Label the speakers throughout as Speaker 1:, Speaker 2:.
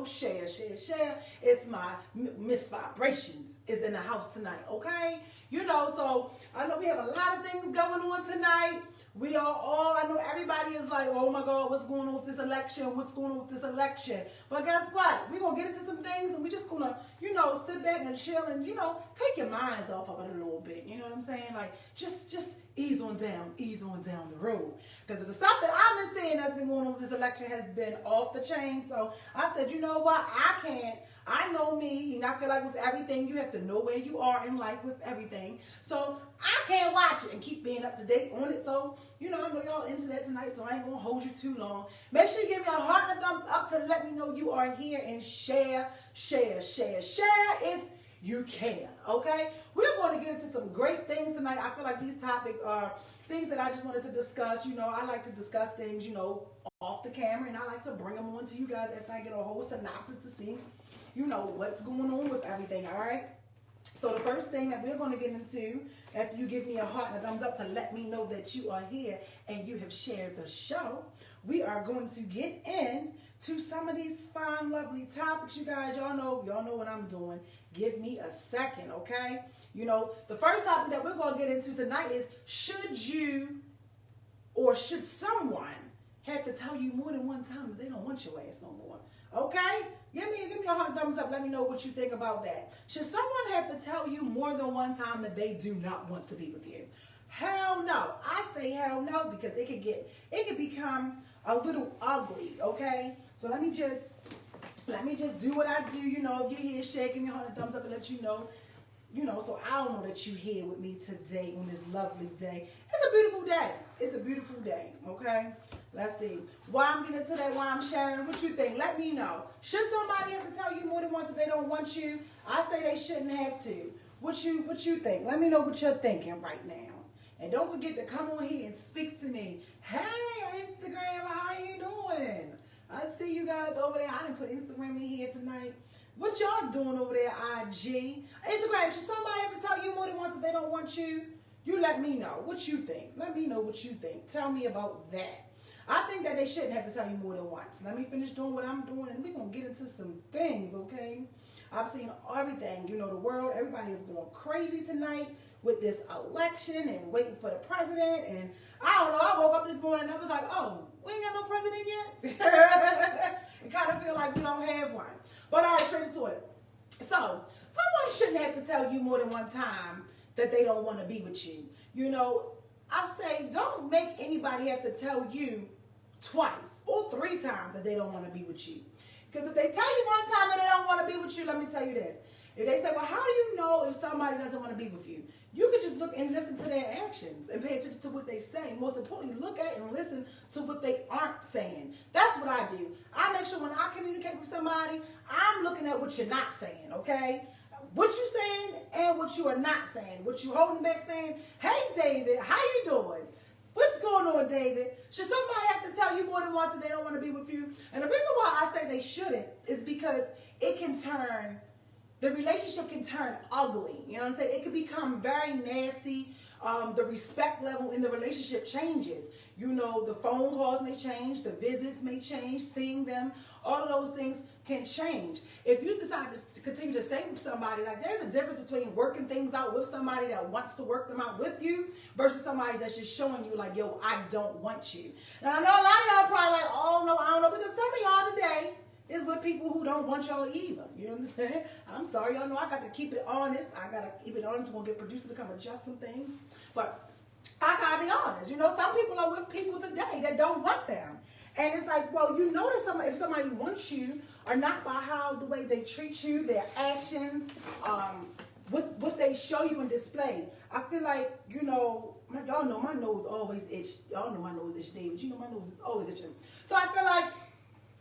Speaker 1: know, share. It's my Miss Vibrations is in the house tonight, okay? You know, so I know we have a lot of things going on tonight. We are all, I know everybody is like, oh my God, what's going on with this election? What's going on with this election? But guess what? We're going to get into some things and we're just going to, you know, sit back and chill and, you know, take your minds off of it a little bit. You know what I'm saying? Like, just ease on down the road. Because the stuff that I've been seeing that's been going on with this election has been off the chain. So I said, you know what? I know me, and I feel like with everything, you have to know where you are in life with everything. So I can't watch it and keep being up to date on it. So, you know, I know y'all into that tonight, so I ain't going to hold you too long. Make sure you give me a heart and a thumbs up to let me know you are here and share if you can, okay? We're going to get into some great things tonight. I feel like these topics are things that I just wanted to discuss. You know, I like to discuss things, you know, off the camera, and I like to bring them on to you guys after I get a whole synopsis to see, you know, what's going on with everything, all right? So the first thing that we're going to get into, after you give me a heart and a thumbs up to let me know that you are here and you have shared the show, we are going to get into some of these fine, lovely topics, you guys. Y'all know what I'm doing. Give me a second, okay? You know, the first topic that we're going to get into tonight is, should you or should someone have to tell you more than one time that they don't want your ass no more? Okay? Give me a heart and thumbs up. Let me know what you think about that. Should someone have to tell you more than one time that they do not want to be with you? Hell no. I say hell no, because it could become a little ugly, okay? So let me just do what I do. You know, if you're here, share, give me a heart and thumbs up and let you know. You know, so I'll know that you're here with me today on this lovely day. It's a beautiful day. It's a beautiful day, okay? Let's see. While I'm getting into that, while I'm sharing, what you think? Let me know. Should somebody have to tell you more than once that they don't want you? I say they shouldn't have to. What you think? Let me know what you're thinking right now. And don't forget to come on here and speak to me. Hey, Instagram, how you doing? I see you guys over there. I didn't put Instagram in here tonight. What y'all doing over there, IG? Instagram, should somebody have to tell you more than once that they don't want you? You let me know what you think. Let me know what you think. Tell me about that. I think that they shouldn't have to tell you more than once. Let me finish doing what I'm doing, and we're going to get into some things, okay? I've seen everything. You know, the world, everybody is going crazy tonight with this election and waiting for the president. And I don't know, I woke up this morning and I was like, oh, we ain't got no president yet? It kind of feel like we don't have one. But all right, straight into it. So, someone shouldn't have to tell you more than one time that they don't want to be with you. You know, I say don't make anybody have to tell you twice or 3 times that they don't want to be with you. Because if they tell you one time that they don't want to be with you, let me tell you this. If they say, well, how do you know if somebody doesn't want to be with you? You can just look and listen to their actions and pay attention to what they say. Most importantly, look at and listen to what they aren't saying. That's what I do. I make sure when I communicate with somebody, I'm looking at what you're not saying, okay? What you saying and what you are not saying. What you holding back saying, hey, David, how you doing? What's going on, David? Should somebody have to tell you more than once that they don't want to be with you? And the reason why I say they shouldn't is because the relationship can turn ugly. You know what I'm saying? It can become very nasty. The respect level in the relationship changes. You know, the phone calls may change, the visits may change, seeing them, all of those things can change. If you decide to continue to stay with somebody, like there's a difference between working things out with somebody that wants to work them out with you versus somebody that's just showing you like, yo, I don't want you. Now I know a lot of y'all probably like, oh no, I don't know, because some of y'all today is with people who don't want y'all either. You know what I'm saying? I'm sorry, y'all know I got to keep it honest. I got to keep it honest. We're going to get producer to come adjust some things. But I got to be honest. You know, some people are with people today that don't want them. And it's like, well, you notice if somebody wants you or not by the way they treat you, their actions, what they show you and display. I feel like, you know, y'all know my nose always itch. Y'all know my nose itch, David. You know my nose is always itching. So I feel like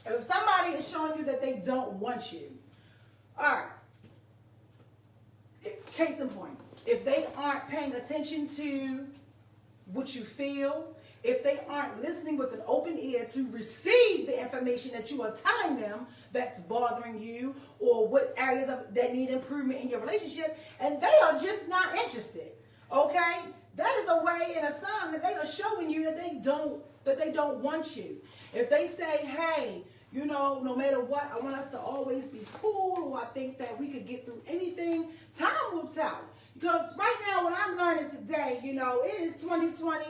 Speaker 1: if somebody is showing you that they don't want you, all right, case in point, if they aren't paying attention to what you feel, if they aren't listening with an open ear to receive the information that you are telling them that's bothering you or what areas that need improvement in your relationship, and they are just not interested, okay? That is a way and a sign that they are showing you that they don't want you. If they say, hey, You know, no matter what, I want us to always be cool. I think that we could get through anything. Time will tell. Because right now, what I'm learning today, you know, it is 2020.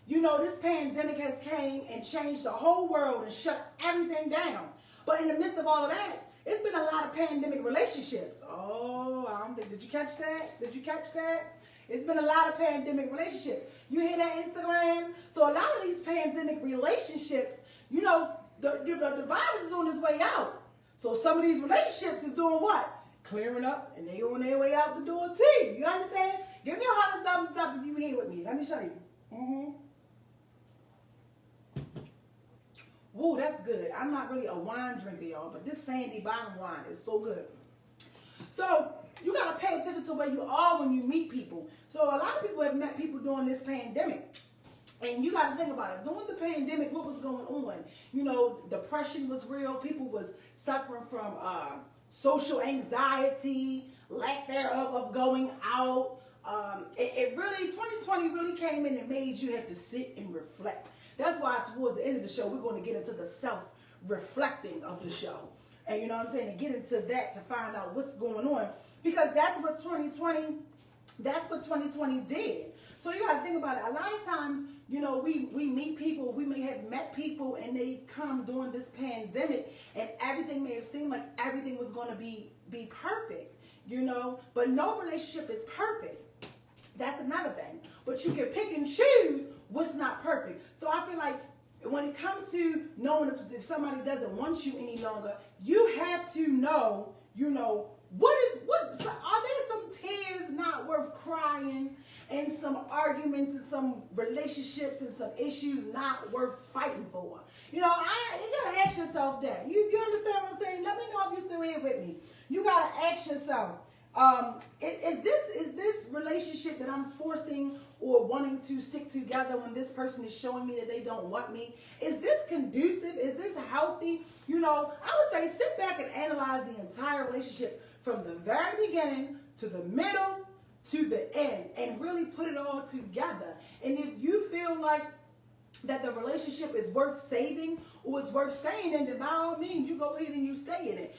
Speaker 1: You know, this pandemic has came and changed the whole world and shut everything down. But in the midst of all of that, it's been a lot of pandemic relationships. Oh, I don't think, did you catch that? Did you catch that? It's been a lot of pandemic relationships. You hear that, Instagram? So a lot of these pandemic relationships, you know, the virus is on its way out. So some of these relationships is doing what? Clearing up, and they on their way out the door too. You understand? Give me a 100 thumbs up if you here with me. Let me show you. Woo, that's good. I'm not really a wine drinker, y'all, but this Sandy Bottom wine is so good. So you got to pay attention to where you are when you meet people. So a lot of people have met people during this pandemic. And you got to think about it. During the pandemic, what was going on? You know, depression was real. People was suffering from social anxiety, lack thereof of going out. It really, 2020 really came in and made you have to sit and reflect. That's why towards the end of the show, we're going to get into the self-reflecting of the show. And you know what I'm saying? And get into that to find out what's going on. Because that's what 2020 did. So you got to think about it. A lot of times, you know, we meet people, we may have met people, and they've come during this pandemic, and everything may have seemed like everything was going to be perfect, you know, but no relationship is perfect. That's another thing. But you can pick and choose what's not perfect. So I feel like when it comes to knowing if somebody doesn't want you any longer, you have to know, you know, are there some tears not worth crying, and some arguments and some relationships and some issues not worth fighting for? You know, you gotta ask yourself that. You understand what I'm saying? Let me know if you're still here with me. You gotta ask yourself, is this relationship that I'm forcing or wanting to stick together when this person is showing me that they don't want me? Is this conducive? Is this healthy? You know, I would say sit back and analyze the entire relationship from the very beginning to the middle to the end and really put it all together. And if you feel like that the relationship is worth saving or it's worth staying in, then by all means, you go ahead and you stay in it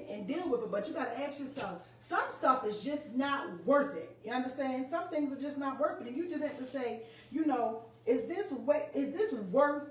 Speaker 1: and deal with it. But you got to ask yourself, some stuff is just not worth it. You understand? Some things are just not worth it. And you just have to say, you know, is this worth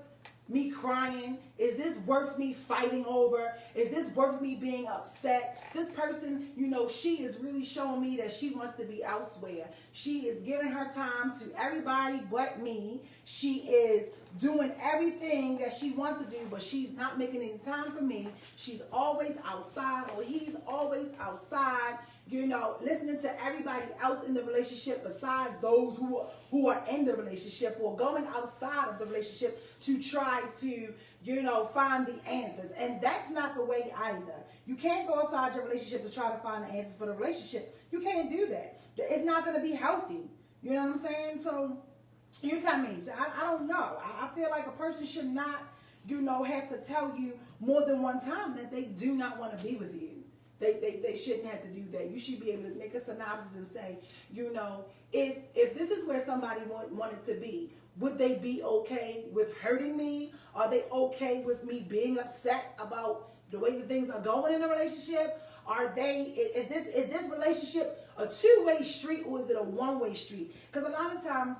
Speaker 1: me crying? Is this worth me fighting over? Is this worth me being upset? This person, you know, she is really showing me that she wants to be elsewhere. She is giving her time to everybody but me. She is doing everything that she wants to do, but she's not making any time for me. She's always outside, or he's always outside, you know, listening to everybody else in the relationship besides those who are in the relationship, or going outside of the relationship to try to, you know, find the answers. And that's not the way either. You can't go outside your relationship to try to find the answers for the relationship. You can't do that. It's not going to be healthy. You know what I'm saying? So you tell me. So I don't know. I feel like a person should not, you know, have to tell you more than one time that they do not want to be with you. They shouldn't have to do that. You should be able to make a synopsis and say, you know, if this is where somebody wanted to be, would they be okay with hurting me? Are they okay with me being upset about the way that things are going in a relationship? Is this relationship a two-way street, or is it a one-way street? Because a lot of times,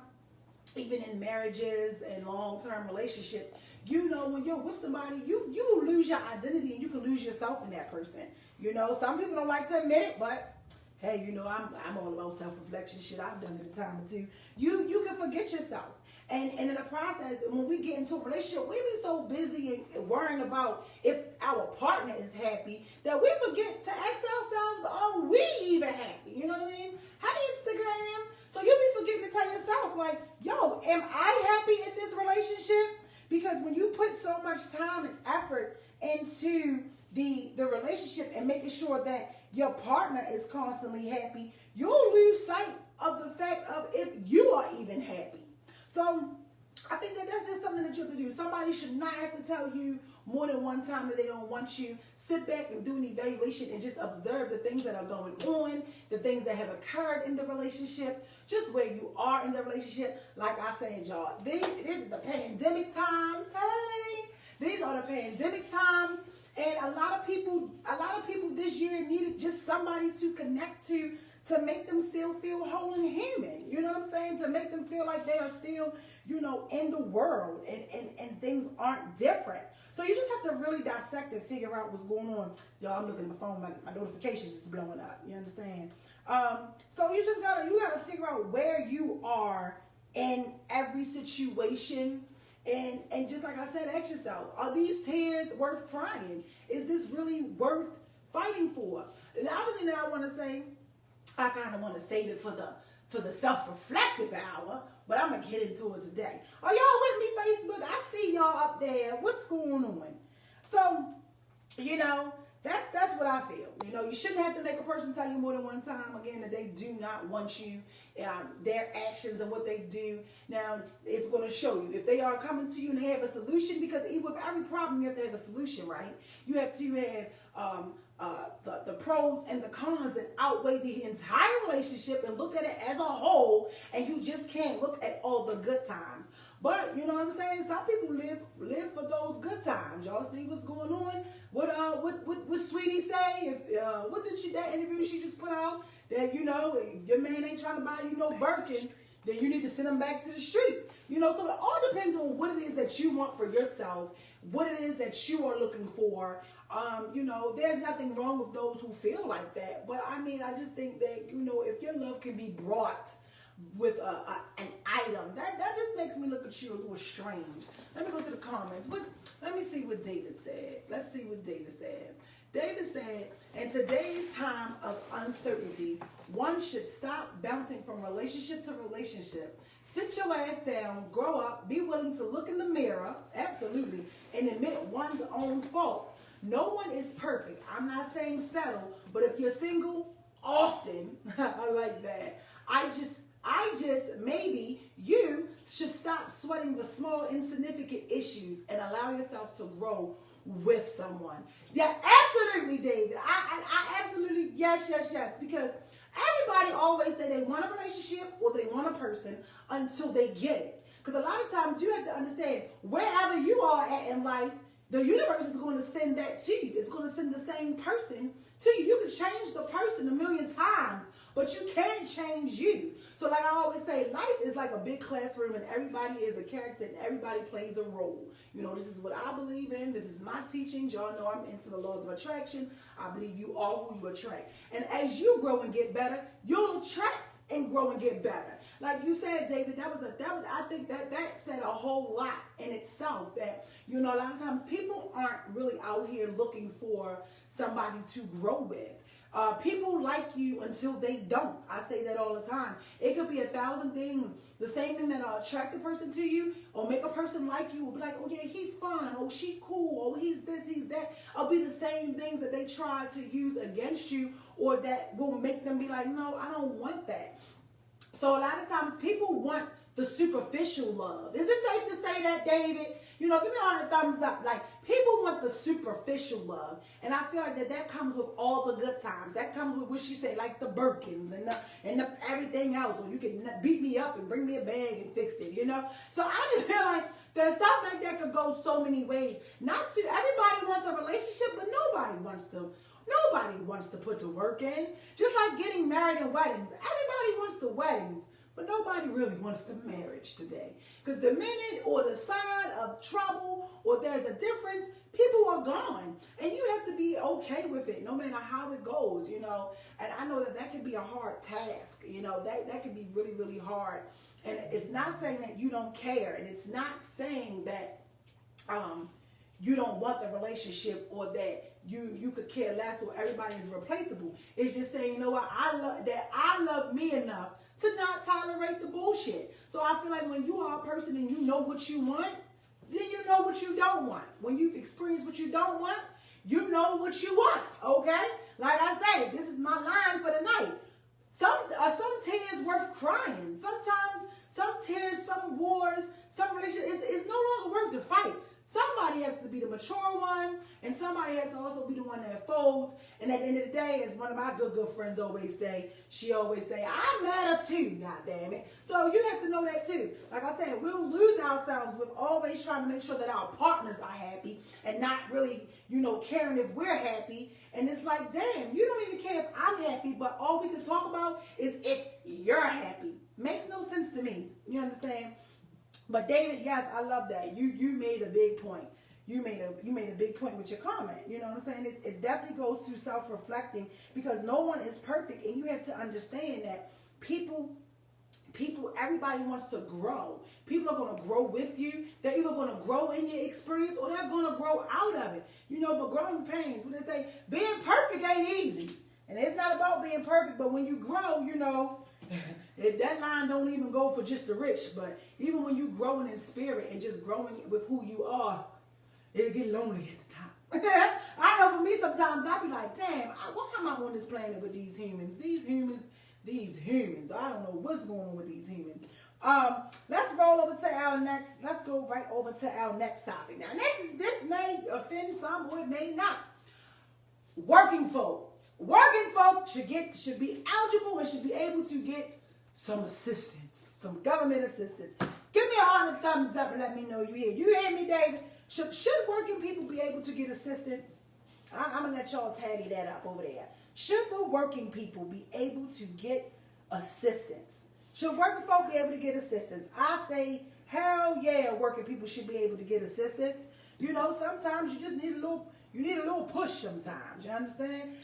Speaker 1: even in marriages and long-term relationships, you know, when you're with somebody, you lose your identity and you can lose yourself in that person. You know, some people don't like to admit it, but hey, you know, I'm all about self-reflection. Shit, I've done it a time or two. You can forget yourself. And in the process, when we get into a relationship, we be so busy and worrying about if our partner is happy that we forget to ask ourselves, are we even happy? You know what I mean? Hey, Instagram. So you be forgetting to tell yourself, like, yo, am I happy in this relationship? Because when you put so much time and effort into the relationship and making sure that your partner is constantly happy, you'll lose sight of the fact of if you are even happy. So I think that that's just something that you have to do. Somebody should not have to tell you more than one time that they don't want you. Sit back and do an evaluation and just observe the things that are going on, the things that have occurred in the relationship, just where you are in the relationship. Like I said, y'all, this is the pandemic times. Hey, these are the pandemic times. And a lot of people this year needed just somebody to connect to make them still feel whole and human. You know what I'm saying? To make them feel like they are still, in the world and things aren't different. So you just have to really dissect and figure out what's going on. Y'all, I'm looking at my phone, my notifications is blowing up. You understand? So you gotta figure out where you are in every situation. And just like I said, ask yourself, are these tears worth crying? Is this really worth fighting for? And the other thing that I want to say, I kind of want to save it for the self-reflective hour, but I'm going to get into it today. Are y'all with me, Facebook? I see y'all up there. What's going on? So, that's what I feel. You shouldn't have to make a person tell you more than one time, again, that they do not want you. Their actions and what they do. Now, it's going to show you. If they are coming to you and they have a solution, because with every problem, you have to have a solution, right? You have to have the pros and the cons and outweigh the entire relationship and look at it as a whole, and you just can't look at all the good times. But you know what I'm saying? Some people live for those good times. Y'all see what's going on? What Sweetie say? What did that interview she just put out? That if your man ain't trying to buy you no Birkin, then you need to send him back to the streets. So it all depends on what it is that you want for yourself, what it is that you are looking for. There's nothing wrong with those who feel like that. But I just think that, if your love can be brought with an item, that just makes me look at you a little strange. Let me go to the comments. Let me see what David said. Let's see what David said. David said, in today's time of uncertainty, one should stop bouncing from relationship to relationship. Sit your ass down, grow up, be willing to look in the mirror, absolutely, and admit one's own faults. No one is perfect. I'm not saying settle, but if you're single, often, I like that. I just maybe you should stop sweating the small, insignificant issues and allow yourself to grow with someone. Yeah, absolutely, David. I absolutely, yes, because everybody always say they want a relationship or they want a person until they get it. Because a lot of times you have to understand, wherever you are at in life, the universe is going to send that to you. It's going to send the same person to you. You can change the person 1,000,000 times, but you can't change you. So like I always say, life is like a big classroom and everybody is a character and everybody plays a role. This is what I believe in. This is my teachings. Y'all know I'm into the laws of attraction. I believe you are who you attract. And as you grow and get better, you'll attract and grow and get better. Like you said, David, I think that said a whole lot in itself, that, a lot of times people aren't really out here looking for somebody to grow with. People like you until they don't. I say that all the time. It could be 1,000 things. The same thing that'll attract a person to you or make a person like you will be like, oh yeah, he's fun. Oh, she cool. Oh, he's this, he's that. It'll be the same things that they try to use against you, or that will make them be like, no, I don't want that. So a lot of times people want the superficial love. Is it safe to say that, David? Give me all the thumbs up. Like, people want the superficial love. And I feel like that comes with all the good times. That comes with what she said, like the Birkins and the everything else. Or you can beat me up and bring me a bag and fix it, So I just feel like that stuff like that could go so many ways. Everybody wants a relationship, but nobody wants to put the work in. Just like getting married and weddings. Everybody wants the weddings, but nobody really wants the marriage today. Because the minute or the sign of trouble or there's a difference, people are gone. And you have to be okay with it, no matter how it goes, And I know that can be a hard task, that can be really, really hard. And it's not saying that you don't care. And it's not saying that you don't want the relationship or that you could care less or everybody is replaceable. It's just saying, I love me enough to not tolerate the bullshit. So I feel like when you are a person and you know what you want, then you know what you don't want. When you experience what you don't want, you know what you want, okay? Like I say, this is my line for the night. Some tears worth crying. Sometimes some tears, some wars, some relationships, it's no longer worth the fight. Somebody has to be the mature one, and somebody has to also be the one that folds. And at the end of the day, as one of my good friends always say, she always say, I matter too, goddammit. So you have to know that too. Like I said, we'll lose ourselves with always trying to make sure that our partners are happy and and not really, caring if we're happy. And it's like, damn, you don't even care if I'm happy, but all we can talk about is if you're happy. Makes no sense to me. You understand? But David, yes, I love that. You made a big point. You made a big point with your comment. You know what I'm saying? It definitely goes to self-reflecting, because no one is perfect, and you have to understand that people, everybody wants to grow. People are going to grow with you. They're either going to grow in your experience or they're going to grow out of it. But growing pains, when they say being perfect ain't easy. And it's not about being perfect, but when you grow, that line don't even go for just the rich. But even when you growing in spirit and just growing with who you are, it'll get lonely at the time. I know for me sometimes I'll be like, damn, why am I on this planet with these humans? These humans. I don't know what's going on with these humans. Let's roll over to our next. Let's go right over to our next topic. Now, this may offend some, or it may not. Working folk. Working folk should be eligible and should be able to get some assistance, some government assistance. Give me a heart and thumbs up and let me know you hear. You hear me, David? Should working people be able to get assistance? I'm going to let y'all tally that up over there. Should the working people be able to get assistance? Should working folk be able to get assistance? I say, hell yeah, working people should be able to get assistance. Sometimes you just need a little push sometimes. You understand?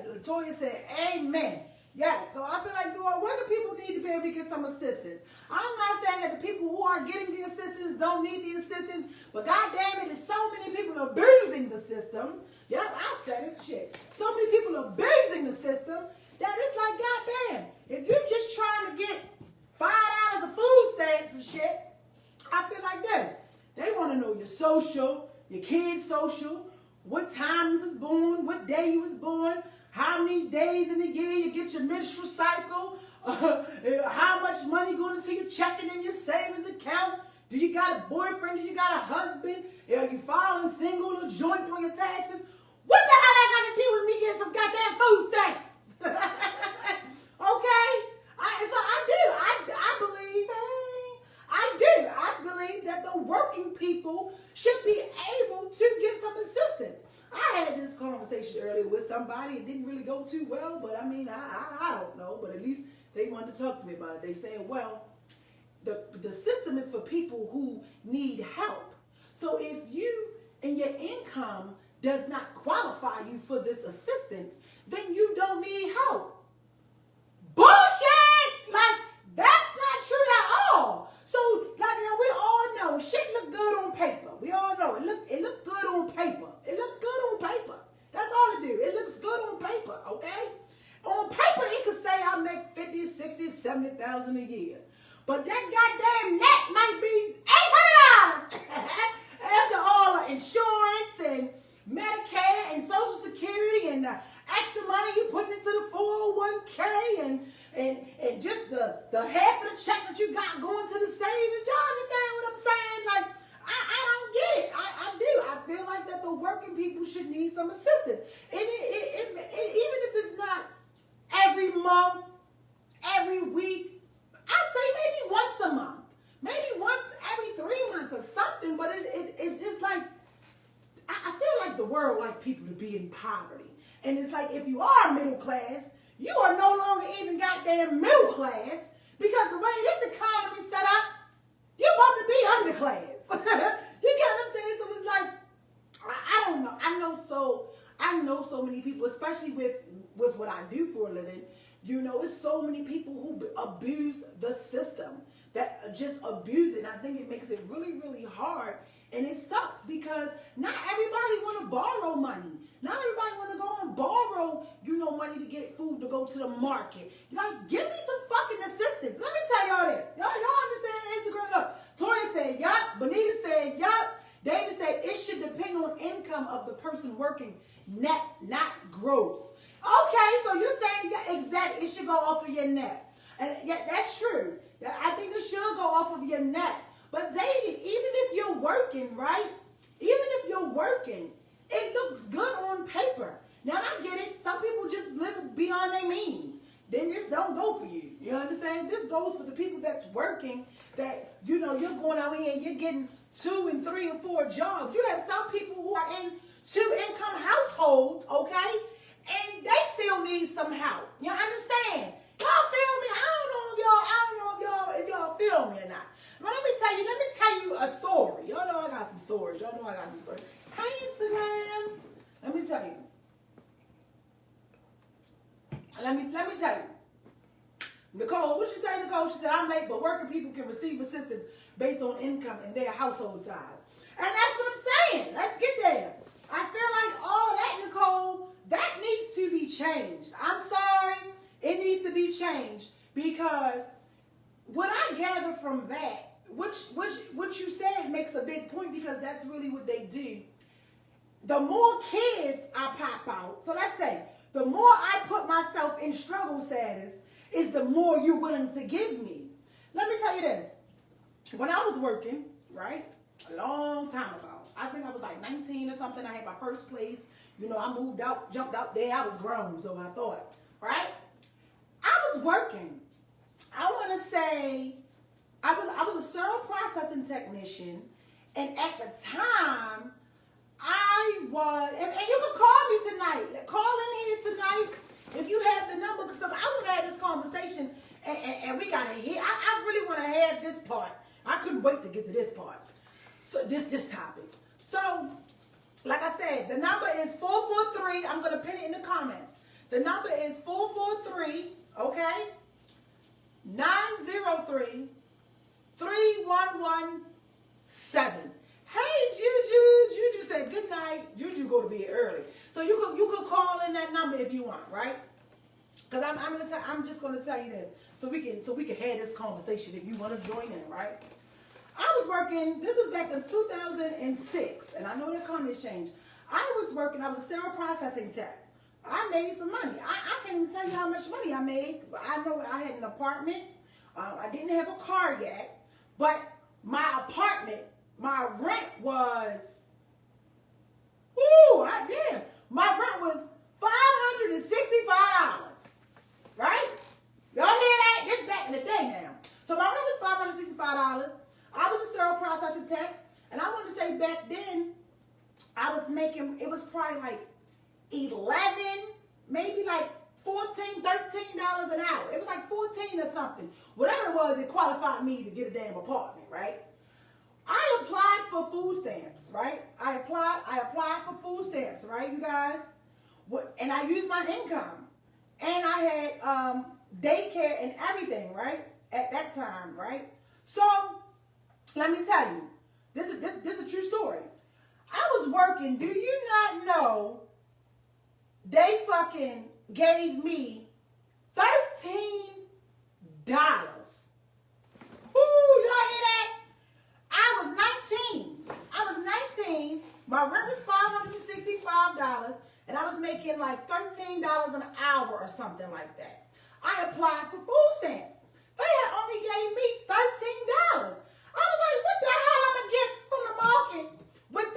Speaker 1: Latoya said, amen. Yes, so I feel like working people need to be able to get some assistance. I'm not saying that the people who are getting the assistance don't need the assistance, but goddamn it, there's so many people abusing the system. Yep, I said it, shit. So many people abusing the system that it's like, goddamn, if you're just trying to get $5 of food stamps and shit, I feel like that. They want to know your social, your kids' social, what time you was born, what day you was born, how many days in a year you get your menstrual cycle, how much money going into your checking and your savings account. Do you got a boyfriend? Do you got a husband? Are you filing single or joint on your taxes? What the hell that got to do with me getting some goddamn food stamps? Okay? I believe that the working people should be able to get some assistance. I had this conversation earlier with somebody. It didn't really go too well, but I don't know. But at least they wanted to talk to me about it. They said, well, the system is for people who need help. So if you and your income does not qualify you for this assistance, then you don't need help. Bullshit! That's not true at all. So, we all know shit look good on paper. We all know it look good on paper. It look good on paper. That's all it do. It looks good on paper, okay? On paper, it could say I make 50, 60, 70,000 a year. But that goddamn net might be $800 after all the insurance and Medicare and Social Security and the extra money you put into the 401k and just the half of the check that you got going to the savings. Y'all understand what I'm saying? I don't get it. I do. I feel like that the working people should need some assistance. And even if it's not every month, every week, I say maybe once a month. Maybe once every 3 months or something. But it's just like, I feel like the world like people to be in poverty. And it's like, if you are middle class, you are no longer even goddamn middle class, because the way this economy set up, you're about to be underclass. You get what I'm saying? So it's like, I don't know. I know so many people, especially with what I do for a living. It's so many people who abuse the system, that just abuse it. And I think it makes it really, really hard. And it sucks because not everybody want to borrow money. Not everybody want to go and borrow, money to get food to go to the market. Give me some fucking assistance. Let me tell y'all this. Y'all understand Instagram? Look, Toya said, yup. Bonita said, yup. David said, it should depend on income of the person working, net, not gross. Okay, so you're saying, yeah, exactly, it should go off of your net. And yeah, that's true. I think it should go off of your net. But David, even if you're working, right? Even if you're working, it looks good on paper. Now, I get it. Some people just live beyond their means. Then this don't go for you. You understand? This goes for the people that's working, that, you're going out here and you're getting 2 and 3 and 4 jobs. You have some people who are stories. Y'all know I got new stories. Hey, Instagram. Let me tell you. Let me tell you. Nicole, what you say, Nicole? She said, I'm late, but working people can receive assistance based on income and their household size. And that's what I'm saying. Let's get there. I feel like all of that, Nicole, that needs to be changed. I'm sorry. It needs to be changed because what I gather from that, what you said makes a big point because that's really what they do. The more kids I pop out, so let's say, the more I put myself in struggle status, is the more you're willing to give me. Let me tell you this. When I was working, right, a long time ago, I think I was like 19 or something. I had my first place. You know, I moved out, jumped out there. I was grown, so I thought, right? I was working. I want to say I was a sterile processing technician, and at the time, I was, and you can call me tonight. Call in here tonight if you have the number, because I want to have this conversation, and we got to hear. I really want to have this part. I couldn't wait to get to this part. So this topic. So, like I said, the number is 443. I'm going to pin it in the comments. The number is 443, okay? 903-3117. Hey, Juju. Juju said good night. Juju go to bed early. So you could call in that number if you want, right? Because I'm just going to tell you this so we can have this conversation if you want to join in, right? I was working, this was back in 2006, and I know the comments changed. I was a sterile processing tech. I made some money. I can't even tell you how much money I made. I know I had an apartment. I didn't have a car yet, but my apartment, my rent was, my rent was $565, right? Y'all hear that? This back in the day now. So my rent was $565. I was a sterile processing tech, and I want to say back then, I was making, it was probably like 11, maybe like $14, $13 an hour. It was like 14 or something. Whatever it was, it qualified me to get a damn apartment, right? I applied for food stamps, right? I applied for food stamps, right, you guys? And I used my income. And I had daycare and everything, right? At that time, right? So, let me tell you, this is a true story. I was working, do you not know, they fucking gave me $13. Ooh, y'all hear that? I was 19. My rent was $565, and I was making like $13 an hour or something like that. I applied for food stamps. They had only gave me $13. I was like, what the hell am I get from the market with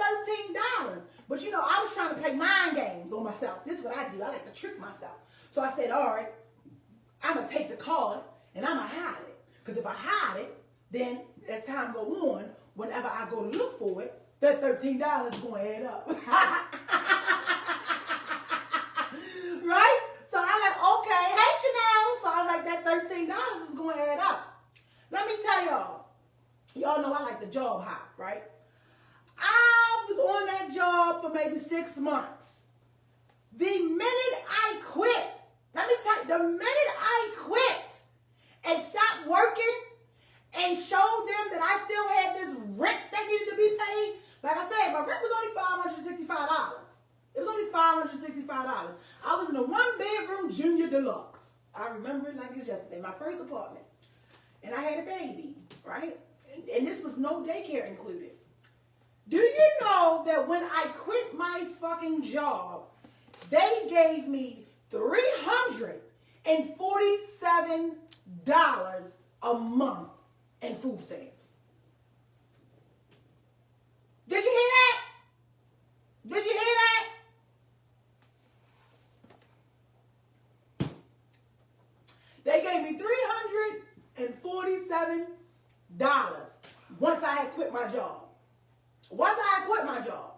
Speaker 1: $13? But you know, I was trying to play mind games on myself. This is what I do. I like to trick myself. So I said, all right, I'm going to take the card and I'm going to hide it. Because if I hide it, then as time go on, whenever I go to look for it, that $13 is going to add up. Right? So I'm like, okay, hey Chanel. So I'm like, that $13 is going to add up. Let me tell y'all know I like the job hop, right? I was on that job for maybe 6 months. The minute I quit, let me tell you, the minute I quit and stopped working and showed them that I still had this rent that needed to be paid, like I said, my rent was only $565. It was only $565. I was in a 1-bedroom junior deluxe. I remember it like it's yesterday, my first apartment. And I had a baby, right? And this was no daycare included. Do you know that when I quit my fucking job, they gave me $347 a month in food stamps? Did you hear that? Did you hear that? They gave me $347 once I had quit my job. Once I had quit my job.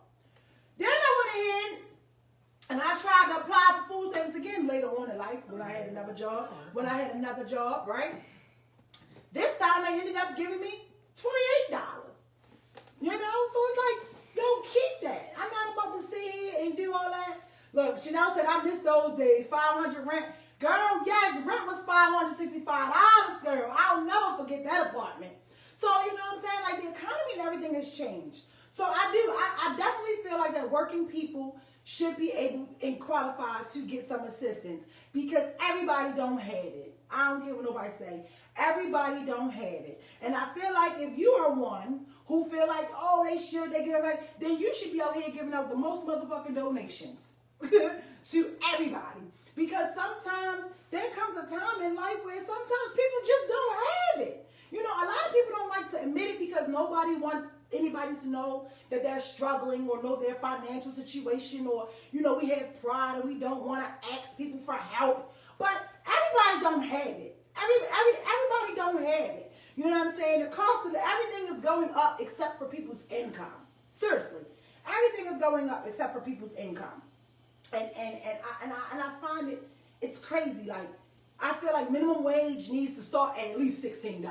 Speaker 1: Then I went in and I tried to apply for food stamps again later on in life when I had another job. Right? This time they ended up giving me $28. You know? So it's like, Chanel said, I miss those days. 500 rent. Girl, yes, rent was $565, girl. I'll never forget that apartment. So, you know what I'm saying? Like, the economy and everything has changed. So I definitely feel like that working people should be able and qualified to get some assistance, because everybody don't have it. I don't care what nobody say. Everybody don't have it. And I feel like if you are one who feel like, oh, they give it, then you should be out here giving out the most motherfucking donations to everybody. Because sometimes there comes a time in life where sometimes people just don't have it. You know, a lot of people don't like to admit it because nobody wants anybody to know that they're struggling or know their financial situation, or, you know, we have pride and we don't want to ask people for help. But everybody don't have it. Everybody don't have it. You know what I'm saying? The cost of everything is going up except for people's income. Seriously. Everything is going up except for people's income. And I find it's crazy. Like, I feel like minimum wage needs to start at least $16.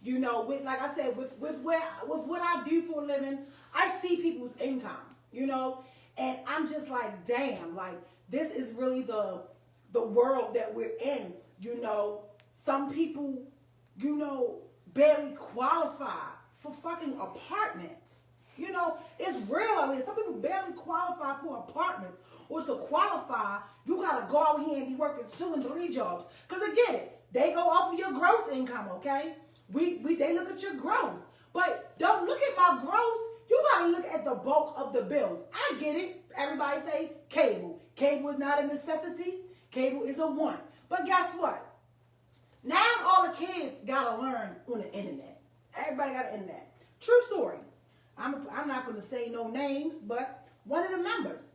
Speaker 1: You know, with, like I said, with what I do for a living, I see people's income, you know, and I'm just like, damn, like, this is really the world that we're in. You know, some people, you know, barely qualify for fucking apartments. You know, it's real. I mean, some people barely qualify for apartments. Or to qualify, you gotta go out here and be working 2 and 3 jobs. Cause again, they go off of your gross income, okay? They look at your gross. But don't look at my gross. You gotta look at the bulk of the bills. I get it. Everybody say cable. Cable is not a necessity. Cable is a want. But guess what? Now all the kids gotta learn on the internet. Everybody got the internet. True story. I'm not gonna say no names, but one of the members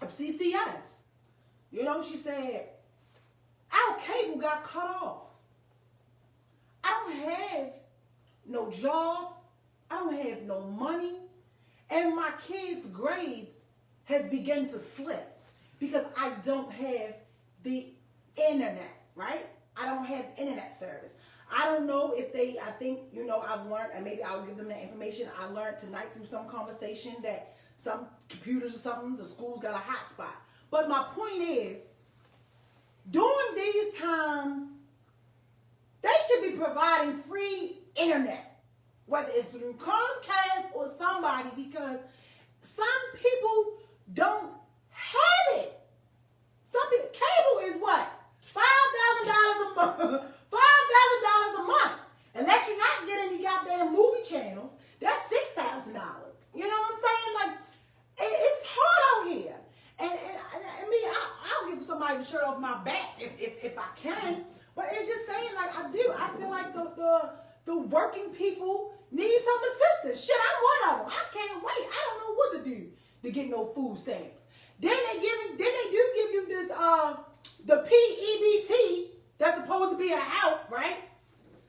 Speaker 1: of CCS, you know, she said, our cable got cut off. I don't have no job. I don't have no money. And my kids' grades has begun to slip because I don't have the internet, right? I don't have the internet service. I don't know if I think, you know, I've learned, and maybe I'll give them that information. I learned tonight through some conversation that some computers or something, the school's got a hotspot. But my point is, during these times, they should be providing free internet, whether it's through Comcast or somebody, because some people don't have it. Some people, cable is what? $5,000 a month. $5,000 a month. Unless you're not getting any goddamn movie channels, that's $6,000. You know what I'm saying? Like, it's hard out here. And me, I'll give somebody the shirt off my back if I can. But it's just saying, like, I do. I feel like the working people need some assistance. Shit, I'm one of them. I can't wait. I don't know what to do to get no food stamps. Then they do give you this the PEBT that's supposed to be a help, right?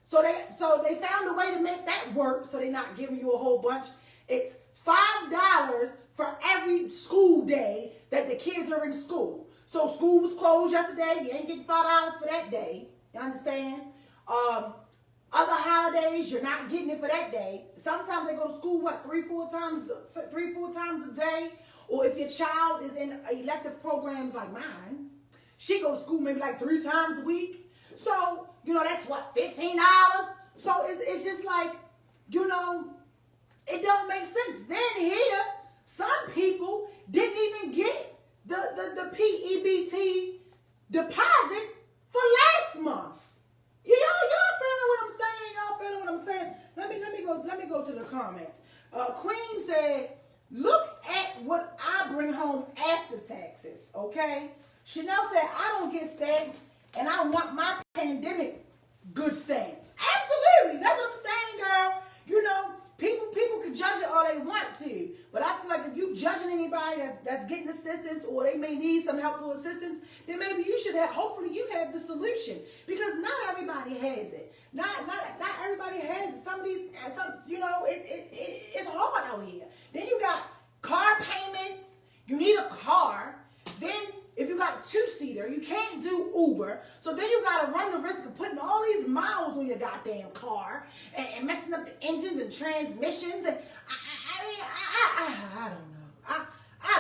Speaker 1: So they found a way to make that work. So they're not giving you a whole bunch. It's $5 for every school day that the kids are in school. So school was closed yesterday. You ain't getting $5 for that day. You understand? Other holidays, you're not getting it for that day. Sometimes they go to school, 3-4 times a day. Or if your child is in elective programs like mine, she goes to school maybe like 3 times a week. So, you know, that's what, $15? So it's just like, you know, it don't make sense. Then here, some people didn't even get the PEBT deposit for last month. Y'all feeling what I'm saying? Y'all feeling what I'm saying? Let me go to the comments. Queen said, look at what I bring home after taxes, okay? Chanel said, I don't get stamps and I want my pandemic good stamps. Absolutely. That's what I'm saying, girl. You know, people can judge it all they want to, but I feel like if you judging anybody that's getting assistance, or they may need some helpful assistance, then maybe you should have, hopefully you have the solution, because not everybody has it. Not everybody has it. Some, you know, it's hard out here. Then you got car payments. You need a car. Then if you got a 2-seater, you can't do Uber. So then you got to run the risk of putting all these miles on your goddamn car and messing up the engines and transmissions. And I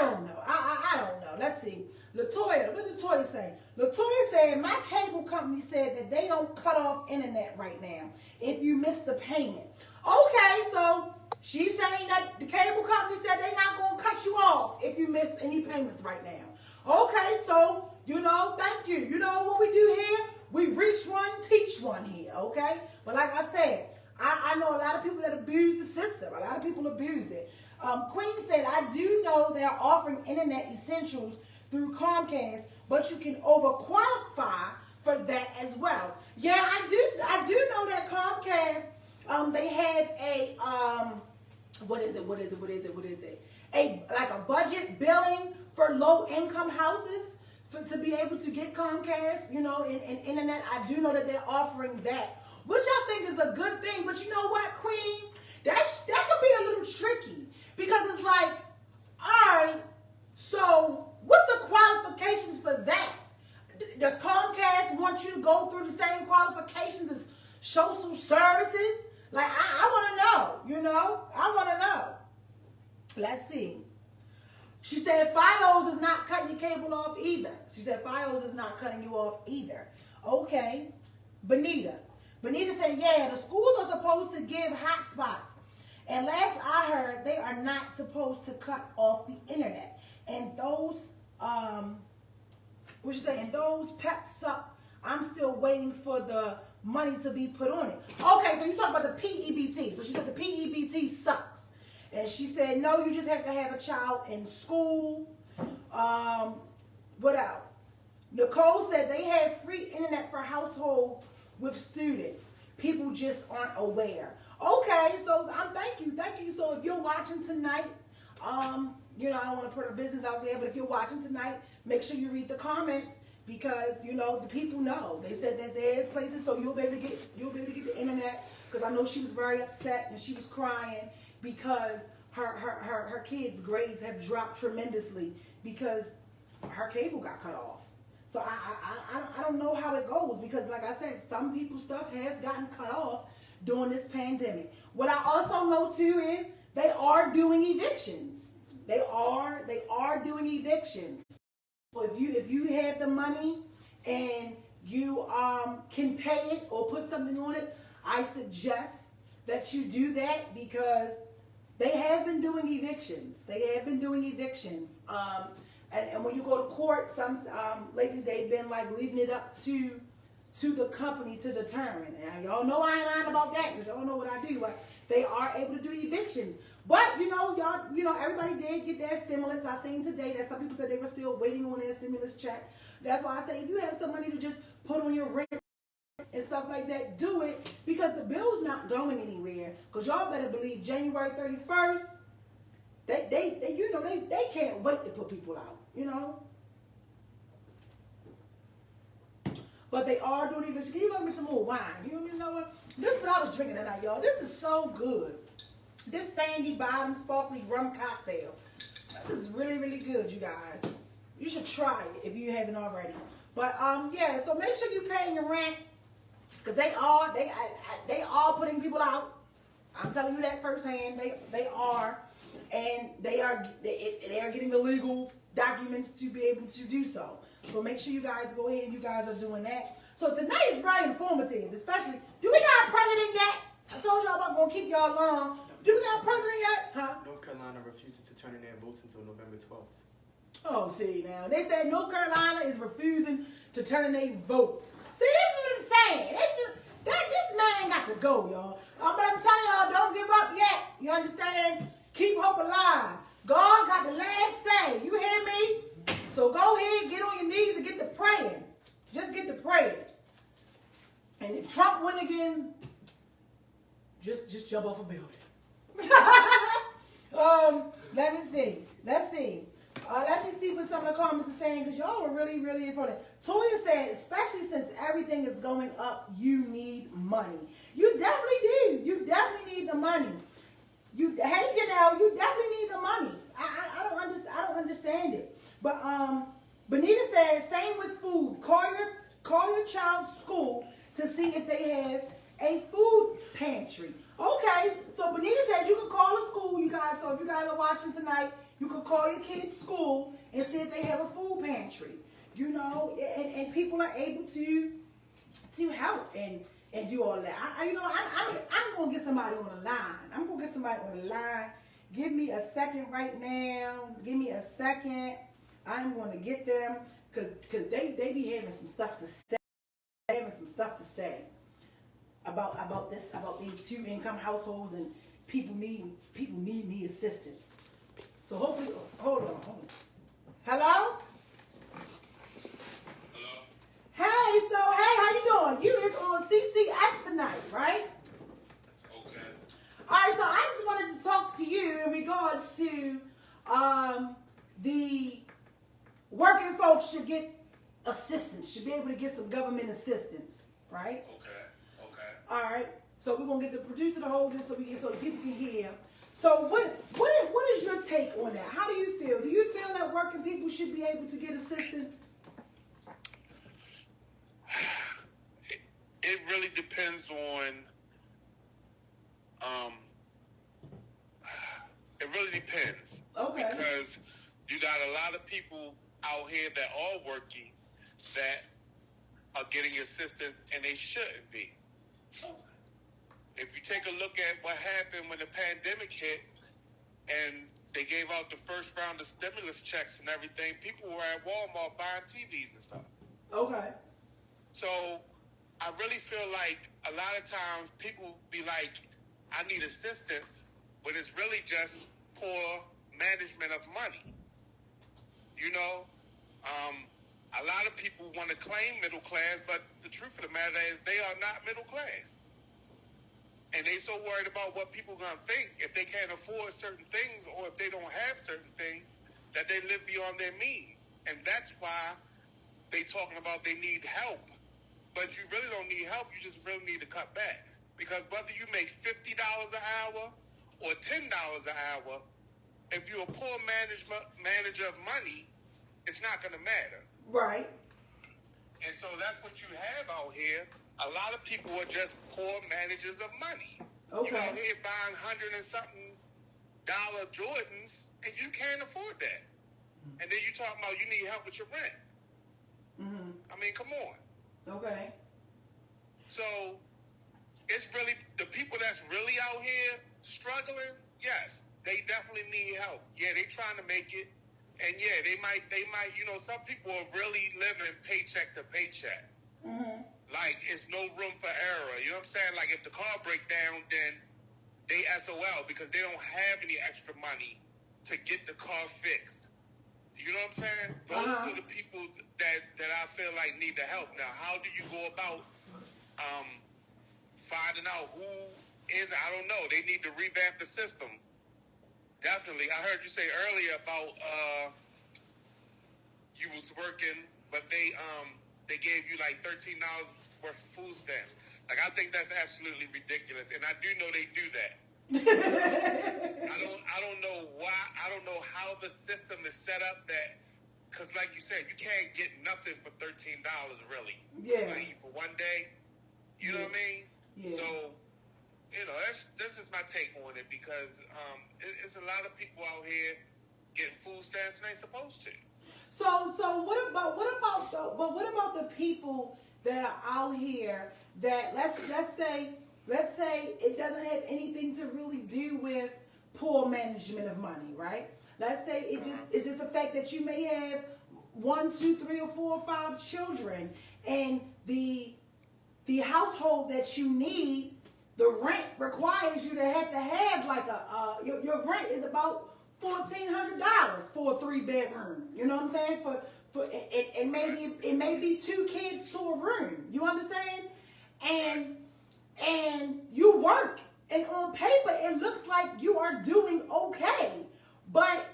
Speaker 1: don't know. I don't know. Let's see. Latoya, what did Latoya say? Latoya said, my cable company said that they don't cut off internet right now if you miss the payment. Okay, so she's saying that the cable company said they're not going to cut you off if you miss any payments right now. Okay, so, thank you. You know what we do here? We reach one, teach one here, okay? But like I said, I know a lot of people that abuse the system. A lot of people abuse it. Queen said, I do know they're offering internet essentials through Comcast, but you can overqualify for that as well. Yeah, I do know that Comcast, they have a, what is it? A budget billing for low income houses to be able to get Comcast, and internet. I do know that they're offering that, which I think is a good thing. But you know what, Queen? That could be a little tricky because it's like, all right, so what's the qualifications for that? Does Comcast want you to go through the same qualifications as social services? Like, I want to know, I want to know. Let's see. She said Fios is not cutting your cable off either. She said Fios is not cutting you off either. Okay. Benita said, yeah, the schools are supposed to give hotspots. And last I heard, they are not supposed to cut off the internet. And those, and those pep suck. I'm still waiting for the money to be put on it. Okay, so you talk about the PEBT. So she said the PEBT sucks. And she said, no, you just have to have a child in school. What else? Nicole said they have free internet for households with students. People just aren't aware. Okay, so thank you. So if you're watching tonight, I don't want to put our business out there, but if you're watching tonight, make sure you read the comments because the people know. They said that there is places, so you'll be able to get the internet. Because I know she was very upset and she was crying because her kids' grades have dropped tremendously because her cable got cut off. So I don't know how it goes because, like I said, some people's stuff has gotten cut off during this pandemic. What I also know too is they are doing evictions. They are doing evictions. So if you have the money and you can pay it or put something on it, I suggest that you do that because they have been doing evictions. And when you go to court, lately they've been like leaving it up to the company to determine. And y'all know I ain't lying about that because y'all know what I do. But they are able to do evictions. But everybody did get their stimulus. I seen today that some people said they were still waiting on their stimulus check. That's why I say if you have some money to just put on your rent and stuff like that, do it because the bill's not going anywhere. Because y'all better believe January 31st, they can't wait to put people out, But they are doing evictions. Can you go get me some more wine? You know what? This is what I was drinking tonight, y'all. This is so good. This sandy bottom sparkly rum cocktail. This is really, really good, you guys. You should try it if you haven't already. But yeah, so make sure you're paying your rent. Because they are putting people out. I'm telling you that firsthand. They are. And they are getting the legal documents to be able to do so. So make sure you guys go ahead and you guys are doing that. So tonight is very informative, especially, do we got a president yet? I told y'all I'm going to keep y'all long. Do we got a president yet? Huh?
Speaker 2: North Carolina refuses to turn in their votes until November 12th.
Speaker 1: Oh, see now. They said North Carolina is refusing to turn in their votes. See, this is what I'm saying. This man got to go, y'all. But I'm telling y'all, don't give up yet. You understand? Keep hope alive. God got the last say. You hear me? So go ahead, get on your knees and get to praying. Just get to praying. And if Trump win again, just jump off a building. Let me see. Let's see. Let me see what some of the comments are saying because y'all are really, really important. Toya said, especially since everything is going up, you need money. You definitely do. You definitely need the money. Hey Janelle, you definitely need the money. I don't understand it. But Benita said, same with food. Call your child's school to see if they have a food pantry. Okay, so Benita said you can call a school, you guys. So if you guys are watching tonight, you can call your kids' school and see if they have a food pantry. You know, and people are able to help and do all that. I'm gonna get somebody on the line. I'm gonna get somebody on the line. Give me a second right now. Give me a second. I'm gonna get them because they be having some stuff to say. Having some stuff to say about these two income households and people need assistance. So hopefully, hold on. Hello. Hey, so hey, how you doing? You is on CCS tonight, right?
Speaker 3: Okay.
Speaker 1: All right, so I just wanted to talk to you in regards to the working folks should get assistance, should be able to get some government assistance, right?
Speaker 3: Okay.
Speaker 1: All right. So we're gonna get the producer to hold this so the people can hear. So what is your take on that? How do you feel? Do you feel that working people should be able to get assistance?
Speaker 3: It really depends on. It really depends.
Speaker 1: Okay.
Speaker 3: Because you got a lot of people out here that are working that are getting assistance and they shouldn't be. If you take a look at what happened when the pandemic hit and they gave out the first round of stimulus checks and everything, people were at Walmart buying TVs and stuff.
Speaker 1: Okay.
Speaker 3: So I really feel like a lot of times people be like, I need assistance, but it's really just poor management of money. You know, a lot of people want to claim middle class, but the truth of the matter is they are not middle class. And they so worried about what people going to think if they can't afford certain things or if they don't have certain things that they live beyond their means. And that's why they talking about they need help. But you really don't need help. You just really need to cut back. Because whether you make $50 an hour or $10 an hour, if you're a poor manager of money, it's not going to matter.
Speaker 1: Right.
Speaker 3: And so that's what you have out here. A lot of people are just poor managers of money.
Speaker 1: Okay.
Speaker 3: You're out here buying $100 and something Jordans, and you can't afford that. And then you talking about you need help with your rent.
Speaker 1: Mm-hmm.
Speaker 3: I mean, come on.
Speaker 1: Okay.
Speaker 3: So it's really the people that's really out here struggling. Yes, they definitely need help. Yeah, they trying to make it, and yeah, they might. You know, some people are really living paycheck to paycheck.
Speaker 1: Mm-hmm.
Speaker 3: Like it's no room for error. You know what I'm saying? Like if the car break down, then they SOL because they don't have any extra money to get the car fixed. You know what I'm saying? Those are the people that I feel like need the help. Now, how do you go about finding out who is? I don't know. They need to revamp the system. Definitely. I heard you say earlier about you was working, but they gave you like $13 worth of food stamps. Like I think that's absolutely ridiculous, and I do know they do that. I don't know why. I don't know how the system is set up that, because like you said, you can't get nothing for $13 really.
Speaker 1: Yeah.
Speaker 3: To eat for one day. You know what I mean?
Speaker 1: Yeah.
Speaker 3: So, you know, that's just my take on it because it's a lot of people out here getting food stamps and they supposed to.
Speaker 1: So what about the people that are out here that let's say it doesn't have anything to really do with poor management of money, right? Let's say it's just the fact that you may have 1, 2, 3, or 4 or 5 children, and the household that you need, the rent requires you to have like your rent is about $1,400 for a 3-bedroom. You know what I'm saying? For it may be 2 kids to a room. You understand? And you work, and on paper it looks like you are doing okay, but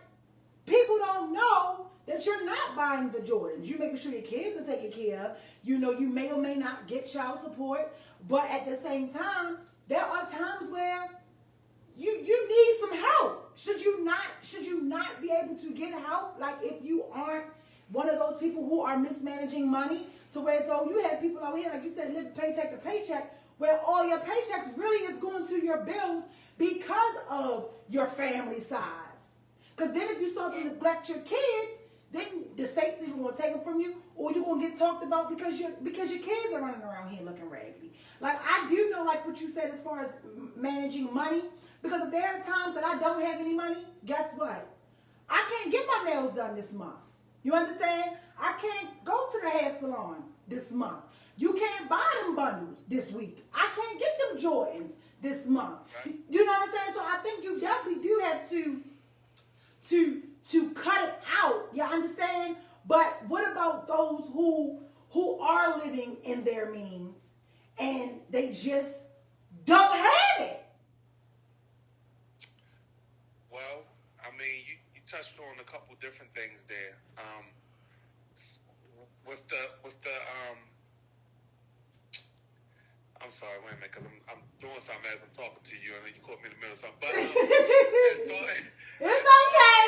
Speaker 1: people don't know that you're not buying the Jordans. You're making sure your kids are taken care of. You know, you may or may not get child support, but at the same time, there are times where you need some help. Should you not be able to get help? Like if you aren't one of those people who are mismanaging money, to where though you have people out here, like you said, live paycheck to paycheck, where all your paychecks really is going to your bills because of your family size. Because then if you start to neglect your kids, then the state's even going to take them from you, or you're going to get talked about because your kids are running around here looking raggedy. Like, I do know, like what you said as far as managing money, because if there are times that I don't have any money, guess what? I can't get my nails done this month. You understand? I can't go to the hair salon this month. You can't buy them bundles this week. I can't get them Jordans this month.
Speaker 3: Right.
Speaker 1: You know what I'm saying? So I think you definitely do have to cut it out. You understand? But what about those who are living in their means and they just don't have it?
Speaker 3: Well, I mean, you touched on a couple different things there. With the I'm sorry, wait a minute, because I'm doing something as I'm talking to you, and then you caught me in the middle of something. But
Speaker 1: It's okay.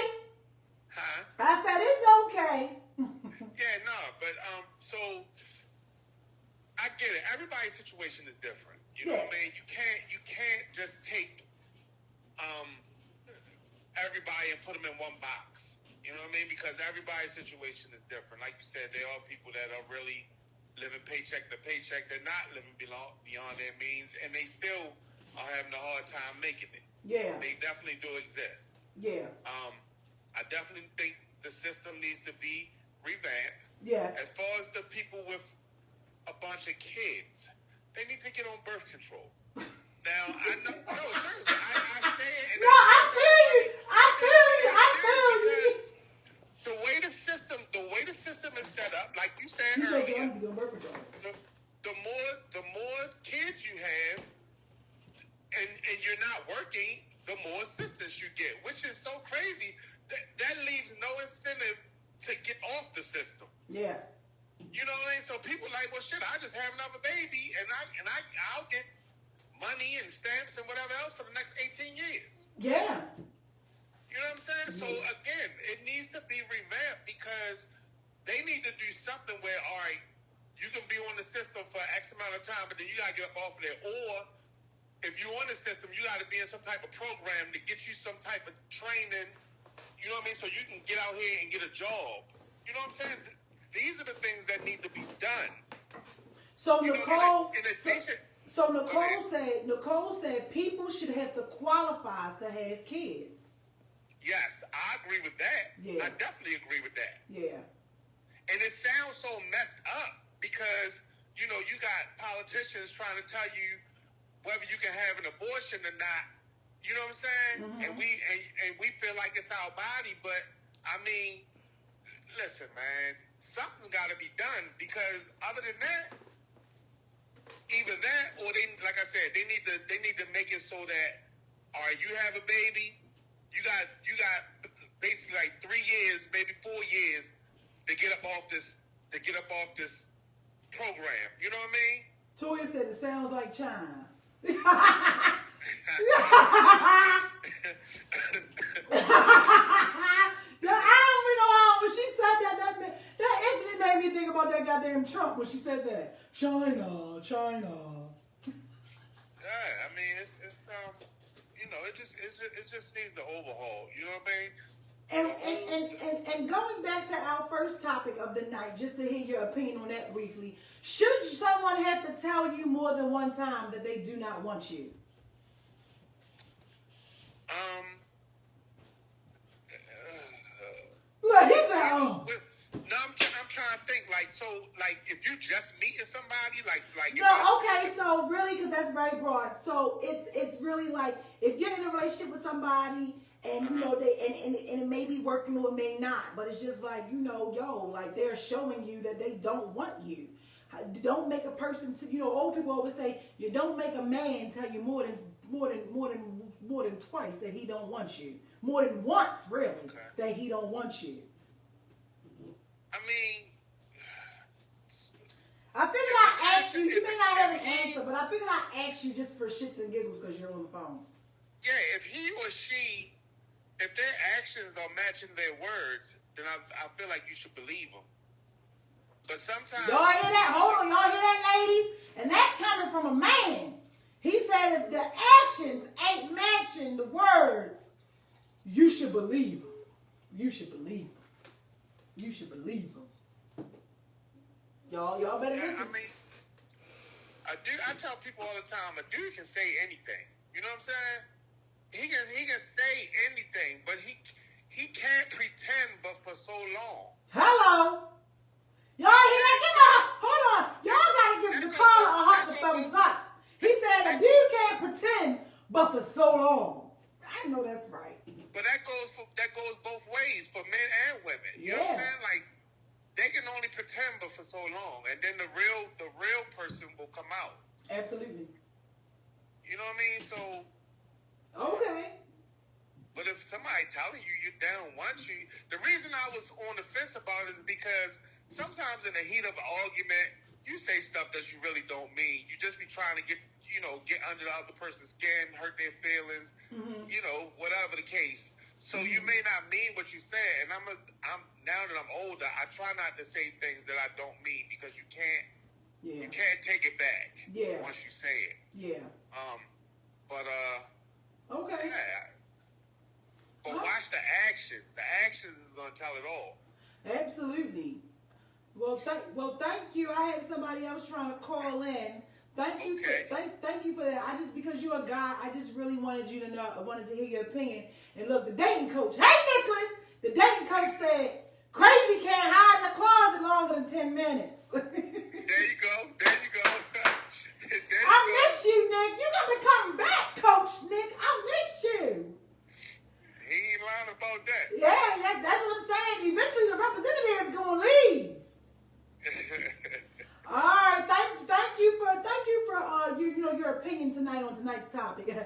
Speaker 3: Huh?
Speaker 1: I said it's okay.
Speaker 3: Yeah, no, but so I get it. Everybody's situation is different. You know what I mean? You can't just take everybody and put them in one box. You know what I mean? Because everybody's situation is different. Like you said, there are people that are really living paycheck to paycheck. They're not living beyond their means, and they still are having a hard time making it.
Speaker 1: Yeah.
Speaker 3: They definitely do exist.
Speaker 1: Yeah.
Speaker 3: I definitely think the system needs to be revamped.
Speaker 1: Yeah.
Speaker 3: As far as the people with a bunch of kids, they need to get on birth control. Now, I know, no, seriously, I say it.
Speaker 1: No, I feel you.
Speaker 3: Because the way the system is set up, like you said earlier, the more kids you have, and you're not working, the more assistance you get, which is so crazy. That leaves no incentive to get off the system.
Speaker 1: Yeah.
Speaker 3: You know what I mean? So people are like, well, shit, I just have another baby, and I'll get money and stamps and whatever else for the next 18 years.
Speaker 1: Yeah.
Speaker 3: You know what I'm saying? So again, it needs to be revamped because they need to do something where, all right, you can be on the system for X amount of time, but then you gotta get up off of there. Or if you're on the system, you gotta be in some type of program to get you some type of training. You know what I mean? So you can get out here and get a job. You know what I'm saying? These are the things that need to be done.
Speaker 1: So
Speaker 3: You
Speaker 1: Nicole,
Speaker 3: know, in a decent,
Speaker 1: so Nicole said people should have to qualify to have kids.
Speaker 3: yes, I agree with that.
Speaker 1: Yeah.
Speaker 3: I definitely agree with that.
Speaker 1: Yeah.
Speaker 3: And it sounds so messed up because, you know, you got politicians trying to tell you whether you can have an abortion or not. You know what I'm saying?
Speaker 1: Mm-hmm.
Speaker 3: And we feel like it's our body, but I mean, listen, man, something's got to be done because other than that, either that or they, like I said, they need to make it so that, all right, you have a baby, you got basically like 3 years, maybe 4 years to get up off this program. You know what I mean?
Speaker 1: Toya said it sounds like China. When she said that instantly made me think about that goddamn Trump when she said that. China.
Speaker 3: Yeah, I mean, it's you know, it just needs to overhaul. You know what I mean?
Speaker 1: And going back to our first topic of the night, just to hear your opinion on that briefly, should someone have to tell you more than one time that they do not want you? Look, he said, oh.
Speaker 3: No, I'm trying to think. Like if you just meeting somebody, like.
Speaker 1: No, okay, so really, because that's very broad. So it's really like if you're in a relationship with somebody and you know they and it may be working or it may not, but it's just like, you know, like they're showing you that they don't want you. Don't make a person, old people always say, you don't make a man tell you more than twice that he don't want you. More than once, really, that he don't want you.
Speaker 3: I mean,
Speaker 1: I figured I'd ask you. You may not have an answer, but I figured I'd ask you just for shits and giggles because you're on the phone.
Speaker 3: Yeah, if he or she, if their actions are matching their words, then I feel like you should believe them. But sometimes
Speaker 1: Y'all hear that? Hold on, y'all hear that, ladies? And that coming from a man. He said if the actions ain't matching the words, you should believe them. You should believe them. You should believe them. Y'all better listen.
Speaker 3: I mean, I tell people all the time, a dude can say anything. You know what I'm saying? He can say anything, but he can't pretend but for so long.
Speaker 1: Hello. Y'all hear that? Hold on. Y'all gotta give the caller a heart to thumbs up. He said a dude can't pretend but for so long. I know that's right.
Speaker 3: But that goes both ways for men and women. You know what I'm saying? Like they can only pretend but for so long, and then the real person will come out.
Speaker 1: Absolutely.
Speaker 3: You know what I mean? So
Speaker 1: okay.
Speaker 3: But if somebody telling you you're down once, the reason I was on the fence about it is because sometimes in the heat of an argument, you say stuff that you really don't mean. You just be trying to get under the other person's skin, hurt their feelings, whatever the case. So you may not mean what you said. And I'm now that I'm older, I try not to say things that I don't mean because you can't take it back.
Speaker 1: Yeah.
Speaker 3: Once you say it.
Speaker 1: Yeah. Okay.
Speaker 3: Yeah. But watch the action. The action is gonna tell it all.
Speaker 1: Absolutely. Well, thank you. I had somebody else trying to call in. Thank you. Thank you for that. Because you're a guy, I just really wanted you to know. I wanted to hear your opinion. And look, the dating coach. Hey, Nicholas. The dating coach said, "Crazy can't hide in the closet longer than 10 minutes."
Speaker 3: There you go.
Speaker 1: I miss you, Nick. You got to come back, Coach Nick. I miss you.
Speaker 3: He ain't lying about that.
Speaker 1: Yeah, that's what I'm saying. Eventually, the representative is gonna leave. All right, thank you for your opinion tonight on tonight's topic.
Speaker 3: All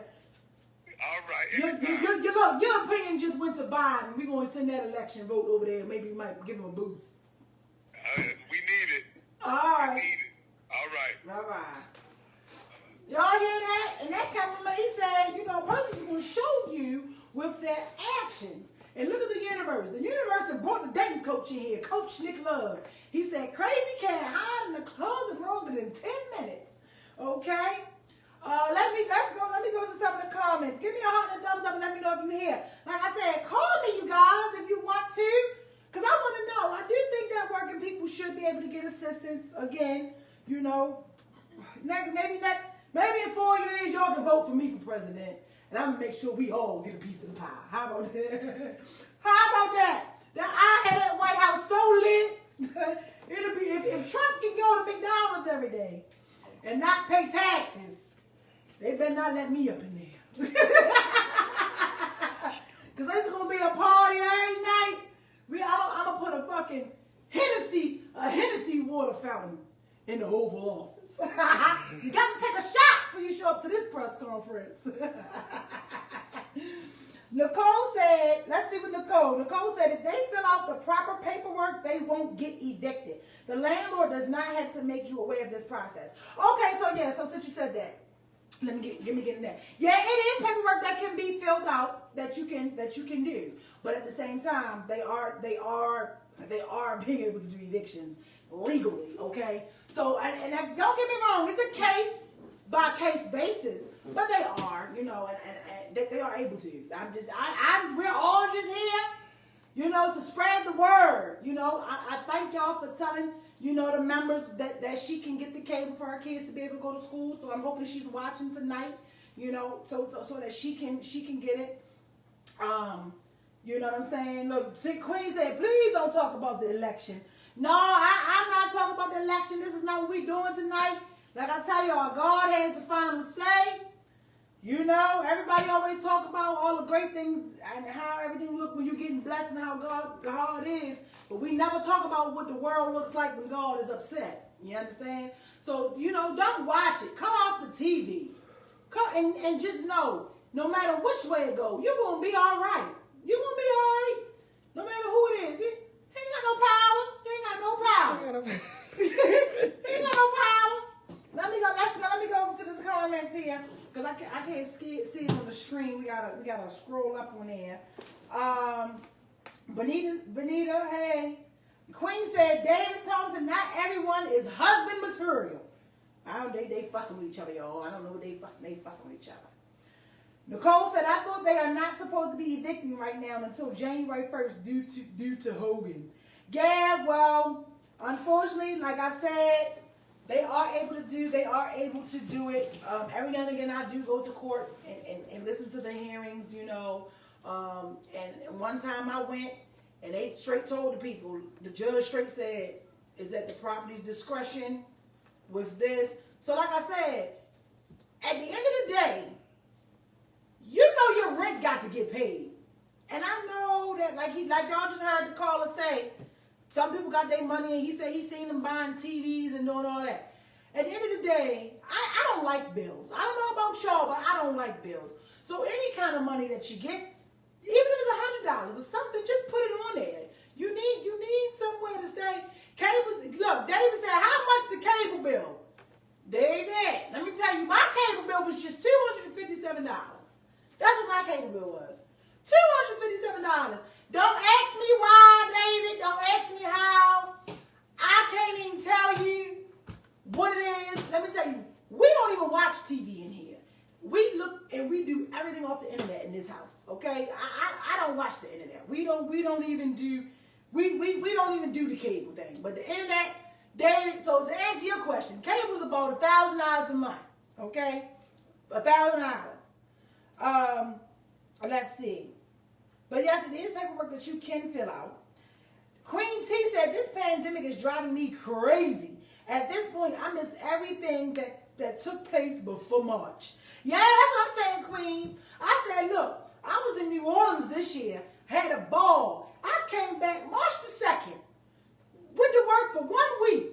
Speaker 3: right.
Speaker 1: Your opinion just went to Biden. We're gonna send that election vote over there. Maybe we might give him a boost.
Speaker 3: We need it.
Speaker 1: All right.
Speaker 3: We need it. All right.
Speaker 1: Bye-bye. Y'all hear that? And that compliment, he said, a person's going to show you with their actions. And look at the universe. The universe that brought the dating coach in here, Coach Nick Love. He said, crazy can't hide in the closet longer than 10 minutes. Okay? Let me go to some of the comments. Give me a heart and a thumbs up and let me know if you're here. Like I said, call me, you guys, if you want to. Because I want to know. I do think that working people should be able to get assistance. Again, maybe in 4 years, y'all can vote for me for president. And I'm going to make sure we all get a piece of the pie. How about that? How about that? I had that White House so lit. It'll be, if Trump can go to McDonald's every day and not pay taxes, they better not let me up in there. Because there's going to be a party every night. I'm going to put a fucking Hennessy water fountain in the Oval Office. You got to take a shot before you show up to this press conference. Nicole said, let's see what Nicole said, if they fill out the proper paperwork, they won't get evicted. The landlord does not have to make you aware of this process. Okay, so since you said that, let me get in there. Yeah, it is paperwork that can be filled out that you can do. But at the same time, they are being able to do evictions legally, okay? So, and don't get me wrong, it's a case by case basis, but they are, and they are able to. We're all just here, to spread the word. I thank y'all for telling, the members that she can get the cable for her kids to be able to go to school. So I'm hoping she's watching tonight, so that she can get it. You know what I'm saying? Look, Queen said, please don't talk about the election. No, I'm not talking about the election. This is not what we're doing tonight. Like I tell y'all, God has the final say. Everybody always talk about all the great things and how everything looks when you're getting blessed and how God is. But we never talk about what the world looks like when God is upset. You understand? So, don't watch it. Cut off the TV. And just know, no matter which way it goes, you're going to be all right. You're going to be all right. No matter who it is. He ain't got no power. He ain't got no power. He ain't got no power. Let me go to the comments here. Because I can't see it on the screen. We gotta scroll up on there. Benita, hey. Queen said, David Thompson, not everyone is husband material. They fussing with each other, y'all. I don't know what they fussing with each other. Nicole said, I thought they are not supposed to be evicting right now until January 1st due to Hogan. Yeah, well, unfortunately, like I said, they are able to do it. Every now and again, I do go to court and listen to the hearings, you know. And one time I went, and they straight told the people, the judge straight said, is at the property's discretion with this. So like I said, at the end of the day, you know your rent got to get paid. And I know that, like y'all just heard the caller say, some people got their money, and he said he's seen them buying TVs and doing all that. At the end of the day, I don't like bills. I don't know about y'all, but I don't like bills. So any kind of money that you get, even if it's $100 or something, just put it on there. You need somewhere to stay. Look, David said, how much the cable bill? David, let me tell you, my cable bill was just $257. That's what my cable bill was. $257. Don't ask me why, David. Don't ask me how. I can't even tell you what it is. Let me tell you, we don't even watch TV in here. We look and we do everything off the internet in this house. Okay, I don't watch the internet. We don't even do the cable thing. But the internet, so to answer your question, cable's about $1,000 a month. Okay, $1,000. Let's see. But yes, it is paperwork that you can fill out. Queen T said, this pandemic is driving me crazy. At this point, I miss everything that took place before March. Yeah, that's what I'm saying, Queen. I said, look, I was in New Orleans this year, had a ball. I came back March the 2nd, went to work for 1 week.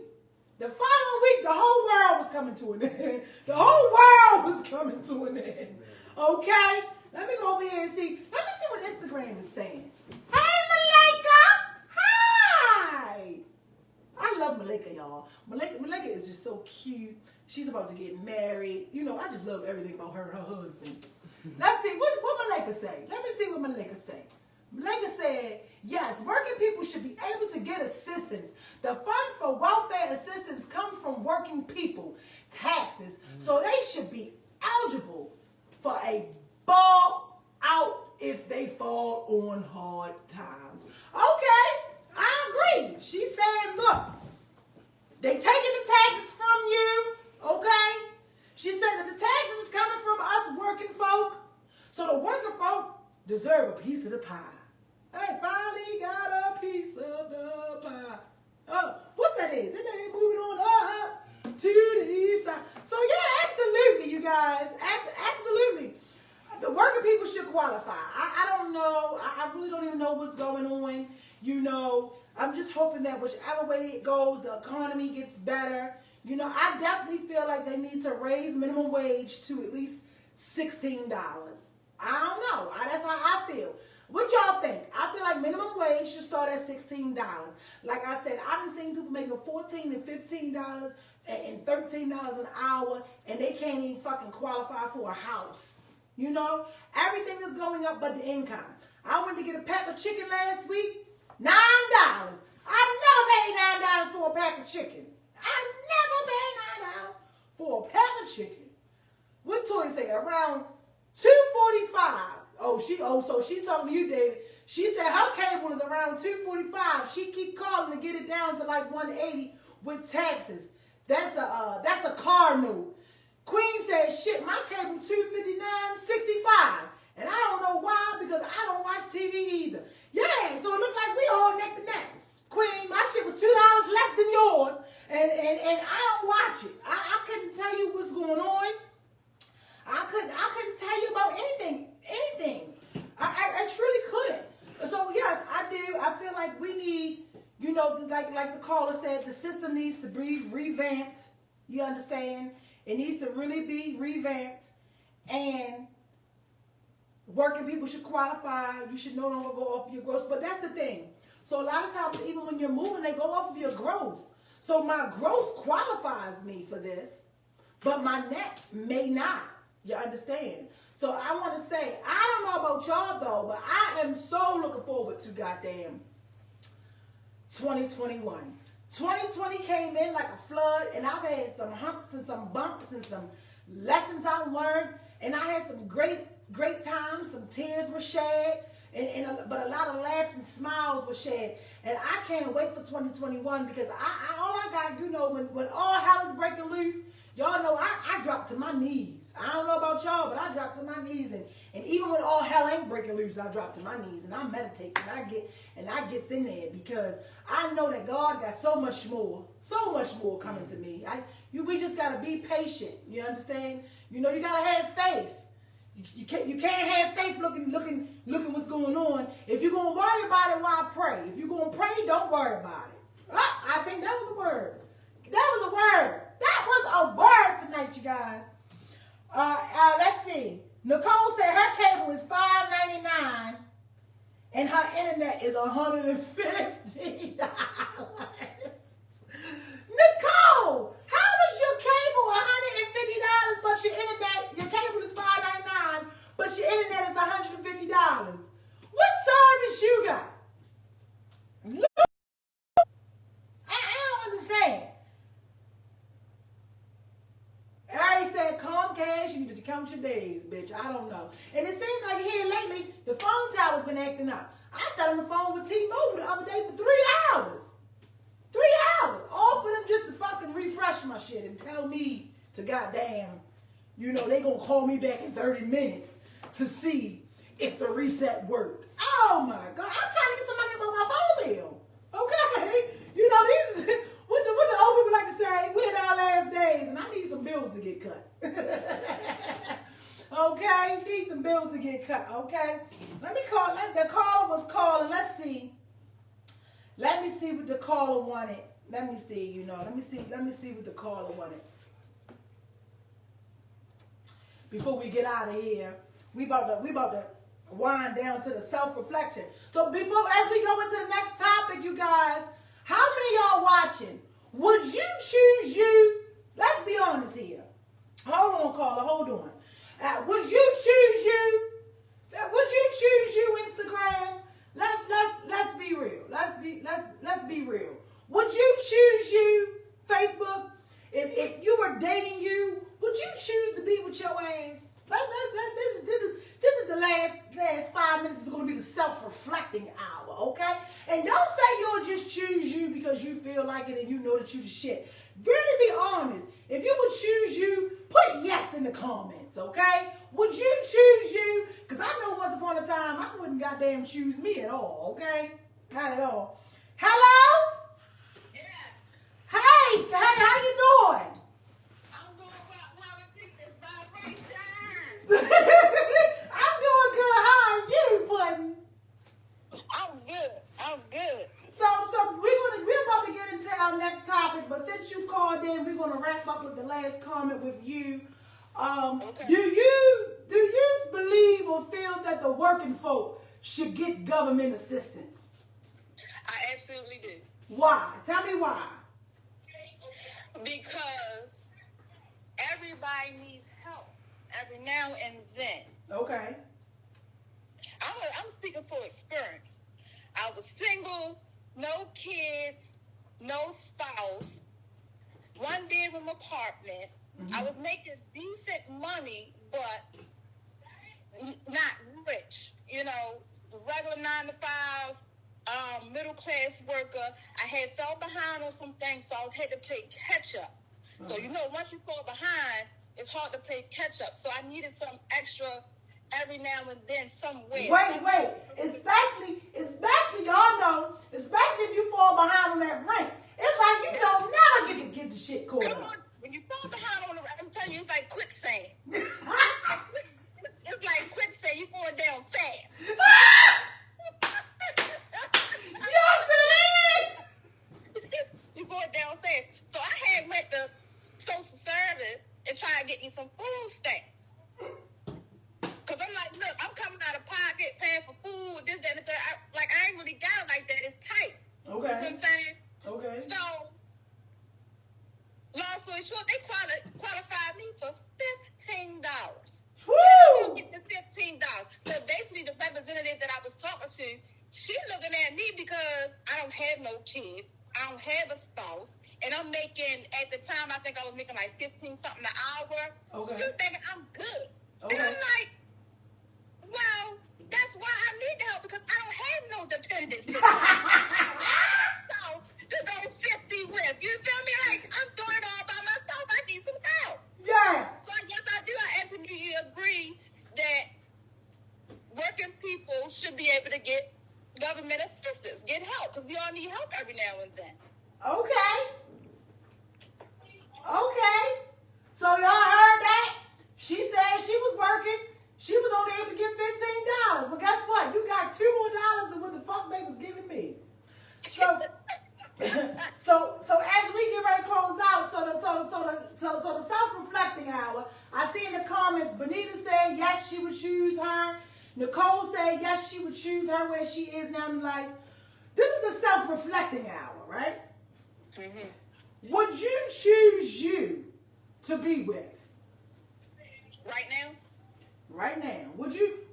Speaker 1: The following week, the whole world was coming to an end. The whole world was coming to an end. Okay? Let me go over here and see. Let me see what Instagram is saying. Hey, Malika. Hi. I love Malika, y'all. Malika is just so cute. She's about to get married. You know, I just love everything about her and her husband. Let's see. What Malika say? Let me see what Malika say. Malika said, yes, working people should be able to get assistance. The funds for welfare assistance come from working people, taxes, so they should be eligible for a ball out if they fall on hard times. Okay, I agree. She's saying, look, they taking the taxes from you, okay? She said that the taxes is coming from us working folk, so the working folk deserve a piece of the pie. Hey, finally got a piece of the pie. Oh, what's that is? It ain't moving on up to the east side. So yeah, absolutely, you guys. Absolutely. The working people should qualify. I don't know. I really don't even know what's going on. You know, I'm just hoping that whichever way it goes, the economy gets better. You know, I definitely feel like they need to raise minimum wage to at least $16. I don't know. That's how I feel. What y'all think? I feel like minimum wage should start at $16. Like I said, I've been seeing people making $14 and $15 and $13 an hour, and they can't even fucking qualify for a house. You know, everything is going up but the income. I went to get a pack of chicken last week, $9. I never paid $9 for a pack of chicken. I never paid $9 for a pack of chicken. What Toy say? Around $2.45. So she talking to you, David. She said her cable is around $2.45. She keep calling to get it down to like $180 with taxes. That's a car note. Queen said, shit, my cable $259.65. And I don't know why, because I don't watch TV either. Yeah, so it looked like we all neck to neck. Queen, my shit was $2 less than yours, and I don't watch it. I couldn't tell you what's going on. I couldn't tell you about anything. I truly couldn't. So yes, I do. I feel like we need, you know, like the caller said, the system needs to be revamped. You understand? It needs to really be revamped, and working people should qualify. You should no longer go off your gross. But that's the thing. So a lot of times, even when you're moving, they go off of your gross. So my gross qualifies me for this, but my net may not. You understand? So I want to say, I don't know about y'all though, but I am so looking forward to 2021. 2020 came in like a flood, and I've had some humps and some bumps and some lessons I learned, and I had some great times. Some tears were shed, but a lot of laughs and smiles were shed. And I can't wait for 2021 because all I got, when all hell is breaking loose, y'all know I drop to my knees. I don't know about y'all, but I drop to my knees, and even when all hell ain't breaking loose, I drop to my knees and I meditate and I get in there because I know that God got so much more coming to me. We just gotta be patient. You understand? You gotta have faith. You can't have faith looking what's going on. If you're gonna worry about it, why pray? If you're gonna pray, don't worry about it. I think that was a word. That was a word. That was a word tonight, you guys. Let's see. Nicole said her cable is $5.99 and her internet is $150. Nicole, how is your cable $150 but your cable is $5.99 but your internet is $150? What service you got? Look, I don't understand. I already said Comcast, you need to count your days, bitch. I don't know. And it seems like here lately, the phone tower's been acting up. I sat on the phone with T-Mobile the other day for 3 hours. 3 hours. All for them just to fucking refresh my shit and tell me to goddamn, they gonna call me back in 30 minutes to see if the reset worked. Oh my God. I'm trying to get some money about my phone bill. Okay? These is what the old people like to say, we're in our last days, and I need some bills to get cut. Okay? Need some bills to get cut, okay? Let me call. The caller was calling. Let's see. Let me see what the caller wanted. Let me see, Let me see what the caller wanted. Before we get out of here, we about to wind down to the self-reflection. So as we go into the next topic, you guys, how many of y'all watching? Would you choose you? Let's be honest here. Hold on, caller. Hold on. Would you choose you? Would you choose you, Instagram? Let's be real. Let's be real. Would you choose you, Facebook? If you were dating you, would you choose to be with your ass? This is the last 5 minutes is going to be the self-reflecting hour, okay? And don't say you'll just choose you because you feel like it and you know that you the shit. Really be honest. If you would choose you, put yes in the comments, okay? Would you choose you? Because I know once upon a time I wouldn't goddamn choose me at all, okay? Not at all. Hello?
Speaker 4: Yeah.
Speaker 1: Hey, how you doing?
Speaker 4: I'm doing well. This vibration.
Speaker 1: I'm doing good. How are you, Puddin'?
Speaker 4: I'm good.
Speaker 1: So we're about to get into our next topic, but since you called in, we're gonna wrap up with the last comment with you.
Speaker 4: Okay.
Speaker 1: Do you believe or feel that the working folk should get government assistance?
Speaker 4: I absolutely do.
Speaker 1: Why? Tell me why.
Speaker 4: Because everybody needs help every now and then.
Speaker 1: Okay.
Speaker 4: I'm speaking for experience. I was single, no kids, no spouse, one bedroom apartment.
Speaker 1: Mm-hmm.
Speaker 4: I was making decent money, but not rich. Regular 9 to 5, middle class worker. I had fell behind on some things, so I had to play catch up. So once you fall behind, it's hard to play catch up. So I needed some extra every now and then somewhere.
Speaker 1: Wait. Especially y'all know, especially if you fall behind on that rent. It's like you don't never get the shit caught up.
Speaker 4: When you fall behind on the rent, I'm telling you, it's like quicksand. It's like quicksand. You going down fast.
Speaker 1: Yes, it is.
Speaker 4: You going down fast. So I had went to social service and tried to get me some food stamps. Because I'm like, look, I'm coming out of pocket, paying for food, this, that, and the third. I ain't really got it like that. It's tight.
Speaker 1: Okay.
Speaker 4: You know what I'm saying?
Speaker 1: Okay.
Speaker 4: So, long story short, they qualified me for $15.
Speaker 1: Woo!
Speaker 4: Get the $15. So basically, the representative that I was talking to, She's looking at me because I don't have no kids. I don't have a spouse. And I'm making, at the time, I think I was making like 15 something an hour.
Speaker 1: Okay.
Speaker 4: She's thinking I'm good.
Speaker 1: Okay.
Speaker 4: And I'm like, well, that's why I need the help because I don't have no dependents. So, to go 50 with. You feel me? Like, I'm doing it all by myself. I need some help.
Speaker 1: Yeah.
Speaker 4: So I guess I do. I absolutely agree that working people should be able to get government assistance, get help, because we all need help every now and then.
Speaker 1: Okay. Okay. So y'all heard that? She said she was working. She was only able to get $15. But guess what? You got $2 more than what the fuck they was giving me. So so as we get ready to close out, so the self-reflecting hour, I see in the comments, Benita said yes, she would choose her. Nicole said yes, she would choose her where she is now in life. This is the self-reflecting hour, right?
Speaker 4: Mm-hmm.
Speaker 1: Would you choose you to be with?
Speaker 4: Right now?
Speaker 1: Right now. Would you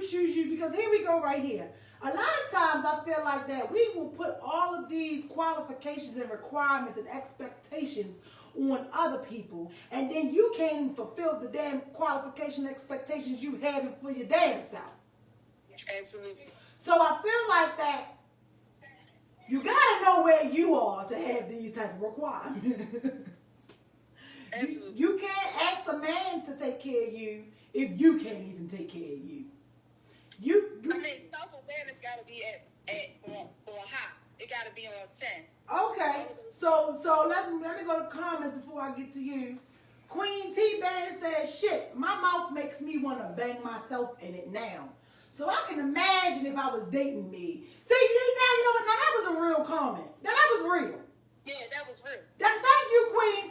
Speaker 1: choose you? Because here we go right here. A lot of times I feel like that we will put all of these qualifications and requirements and expectations on other people, and then you can't even fulfill the damn qualification expectations you have for your damn self.
Speaker 4: Absolutely.
Speaker 1: So I feel like that you gotta know where you are to have these type of requirements.
Speaker 4: Absolutely.
Speaker 1: You can't ask a man to take care of you if you can't even take care of you.
Speaker 4: I mean, self-awareness got to be on high. It got to be on 10.
Speaker 1: Okay, so let me go to comments before I get to you. Queen T-Bang says, shit, my mouth makes me want to bang myself in it now. So I can imagine if I was dating me. See, now you know what? Now that was a real comment. Now that was real.
Speaker 4: Yeah, that was real.
Speaker 1: Thank you, Queen,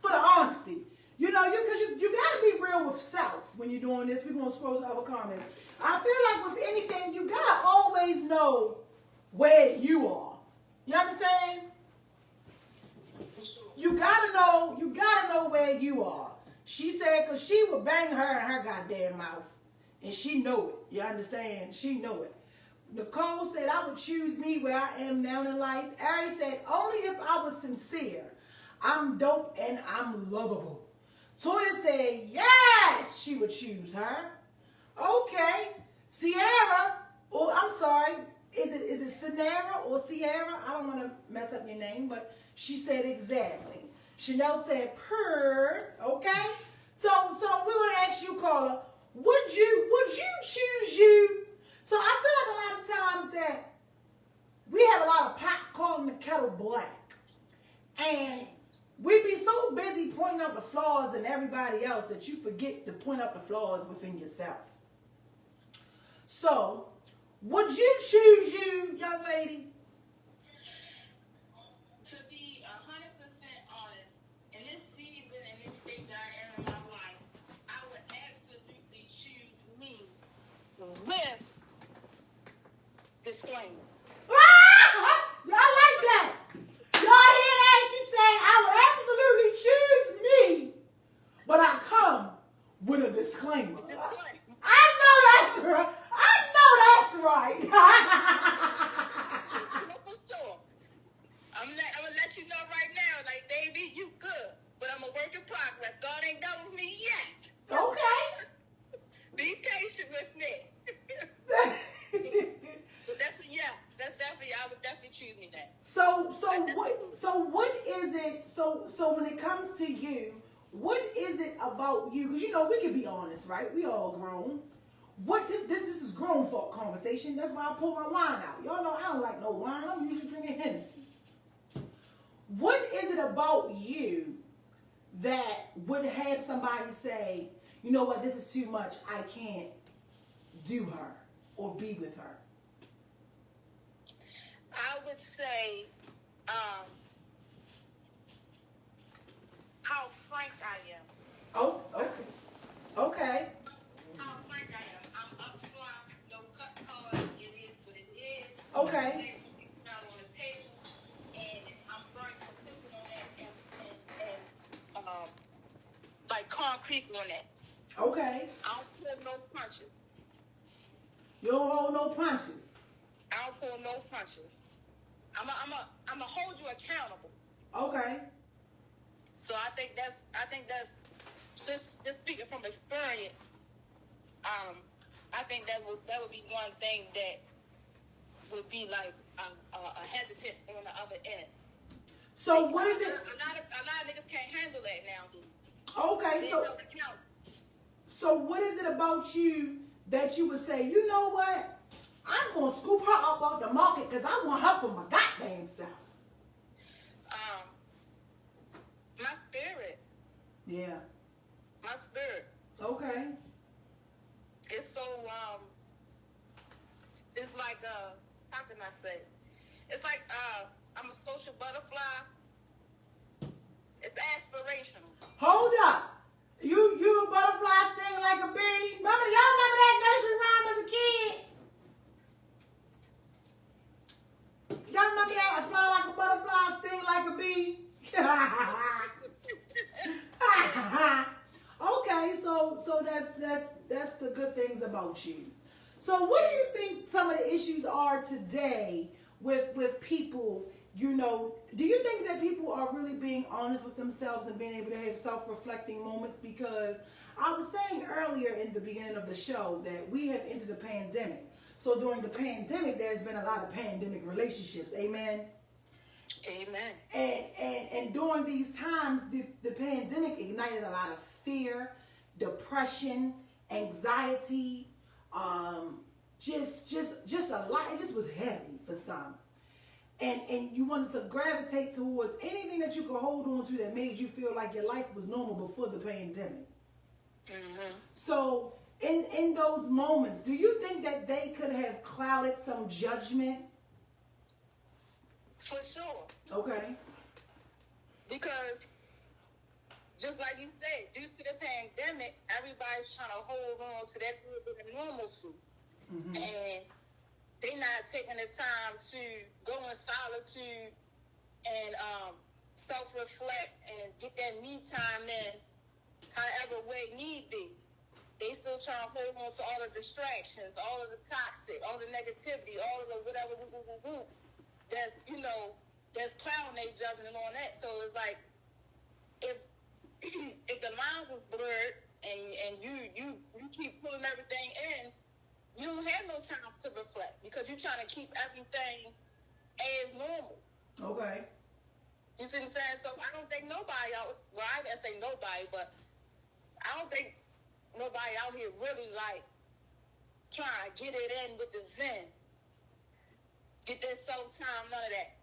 Speaker 1: for the honesty. You know, because you got to be real with self when you're doing this. We're going to scroll to other comments. I feel like with anything, you got to always know where you are. You understand? You got to know where you are. She said, because she would bang her in her goddamn mouth. And she know it. You understand? She know it. Nicole said, I would choose me where I am now in life. Ari said, only if I was sincere. I'm dope and I'm lovable. Toya said, yes, she would choose her. Okay. Sierra, oh, I'm sorry. Is it Sierra or Sierra? I don't want to mess up your name, but she said exactly. Chanel said, purr. Okay. So we're going to ask you, caller, would you choose you? So I feel like a lot of times that we have a lot of pot calling the kettle black. And we be so busy pointing out the flaws in everybody else that you forget to point out the flaws within yourself. So, would you choose you, young lady?
Speaker 4: To be 100% honest, in this season and this stage that I am in my life, I would absolutely choose me with disclaimer.
Speaker 1: Y'all like that? Y'all hear that? She said, I would absolutely choose me, but I come with a disclaimer. I know that's right.
Speaker 4: For sure. I'm gonna let you know right now, like, baby, you good, but I'm a work in progress. God ain't done with me yet.
Speaker 1: Okay.
Speaker 4: Be patient with me. But that's definitely, I would definitely choose me that.
Speaker 1: So what is it? So when it comes to you, what is it about you? Because you know we can be honest, right? We all grown. What this is grown folk conversation. That's why I pull my wine out. Y'all know I don't like no wine. I'm usually drinking Hennessy. What is it about you that would have somebody say, you know what, this is too much. I can't do her or be with her?
Speaker 4: I would say how frank I am.
Speaker 1: Oh, okay. Okay.
Speaker 4: How frank I am. I'm upfront, no cut color. It is what it is.
Speaker 1: Okay.
Speaker 4: Out on the table, and I'm very consistent on that, and like concrete on that.
Speaker 1: Okay.
Speaker 4: I don't pull no punches.
Speaker 1: You don't hold no punches.
Speaker 4: I don't pull no punches. I'm a hold you accountable.
Speaker 1: Okay.
Speaker 4: So I think that's just speaking from experience. I think that would be one thing that would be like a hesitant on the other end.
Speaker 1: So what is it?
Speaker 4: A lot of niggas can't handle that nowadays.
Speaker 1: Okay, so what is it about you that you would say, you know what? I'm gonna scoop her up off the market because I want her for my goddamn self.
Speaker 4: My spirit.
Speaker 1: Yeah.
Speaker 4: My spirit.
Speaker 1: Okay.
Speaker 4: It's so it's like how can I say? It's like I'm a social butterfly. It's aspirational.
Speaker 1: Hold up. You a butterfly sting like a bee. Y'all remember that nursery rhyme as a kid? Y'all remember that? I fly like a butterfly, sting like a bee. Okay, so that's the good things about you. So what do you think some of the issues are today with people? You know, do you think that people are really being honest with themselves and being able to have self-reflecting moments? Because I was saying earlier in the beginning of the show that we have entered a pandemic. So during the pandemic, there's been a lot of pandemic relationships. Amen.
Speaker 4: Amen.
Speaker 1: And during these times, the pandemic ignited a lot of fear, depression, anxiety, just a lot. It just was heavy for some. And you wanted to gravitate towards anything that you could hold on to that made you feel like your life was normal before the pandemic.
Speaker 4: Mm-hmm.
Speaker 1: So in those moments, do you think that they could have clouded some judgment?
Speaker 4: For sure.
Speaker 1: Okay.
Speaker 4: Because just like you said, due to the pandemic, everybody's trying to hold on to that little bit of normalcy.
Speaker 1: Mm-hmm.
Speaker 4: And they're not taking the time to go in solitude and self-reflect and get that me time in however way need be. They still trying to hold on to all the distractions, all of the toxic, all the negativity, all of the whatever that's, you know, that's clouding their judgment on that. So it's like, if the lines is blurred and you keep pulling everything in, you don't have no time to reflect because you're trying to keep everything as normal.
Speaker 1: Okay.
Speaker 4: You see what I'm saying? So I don't think nobody out, well, I didn't say nobody, but I don't think nobody out here really like trying to get it in with the zen. Get that self-time, none of that.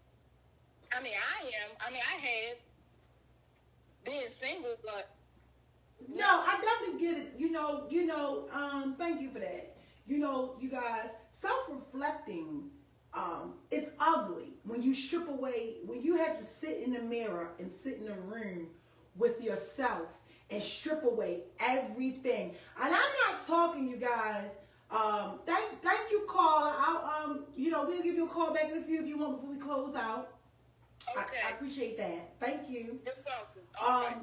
Speaker 4: I mean, I have been single, but
Speaker 1: no, I definitely get it. You know, thank you for that. You know, you guys, self-reflecting, it's ugly when you strip away, when you have to sit in the mirror and sit in a room with yourself and strip away everything. And I'm not talking, you guys. Thank you, caller. We'll give you a call back in a few if you want before we close out.
Speaker 4: okay.
Speaker 1: I appreciate that. Thank you.
Speaker 4: You're welcome. All right.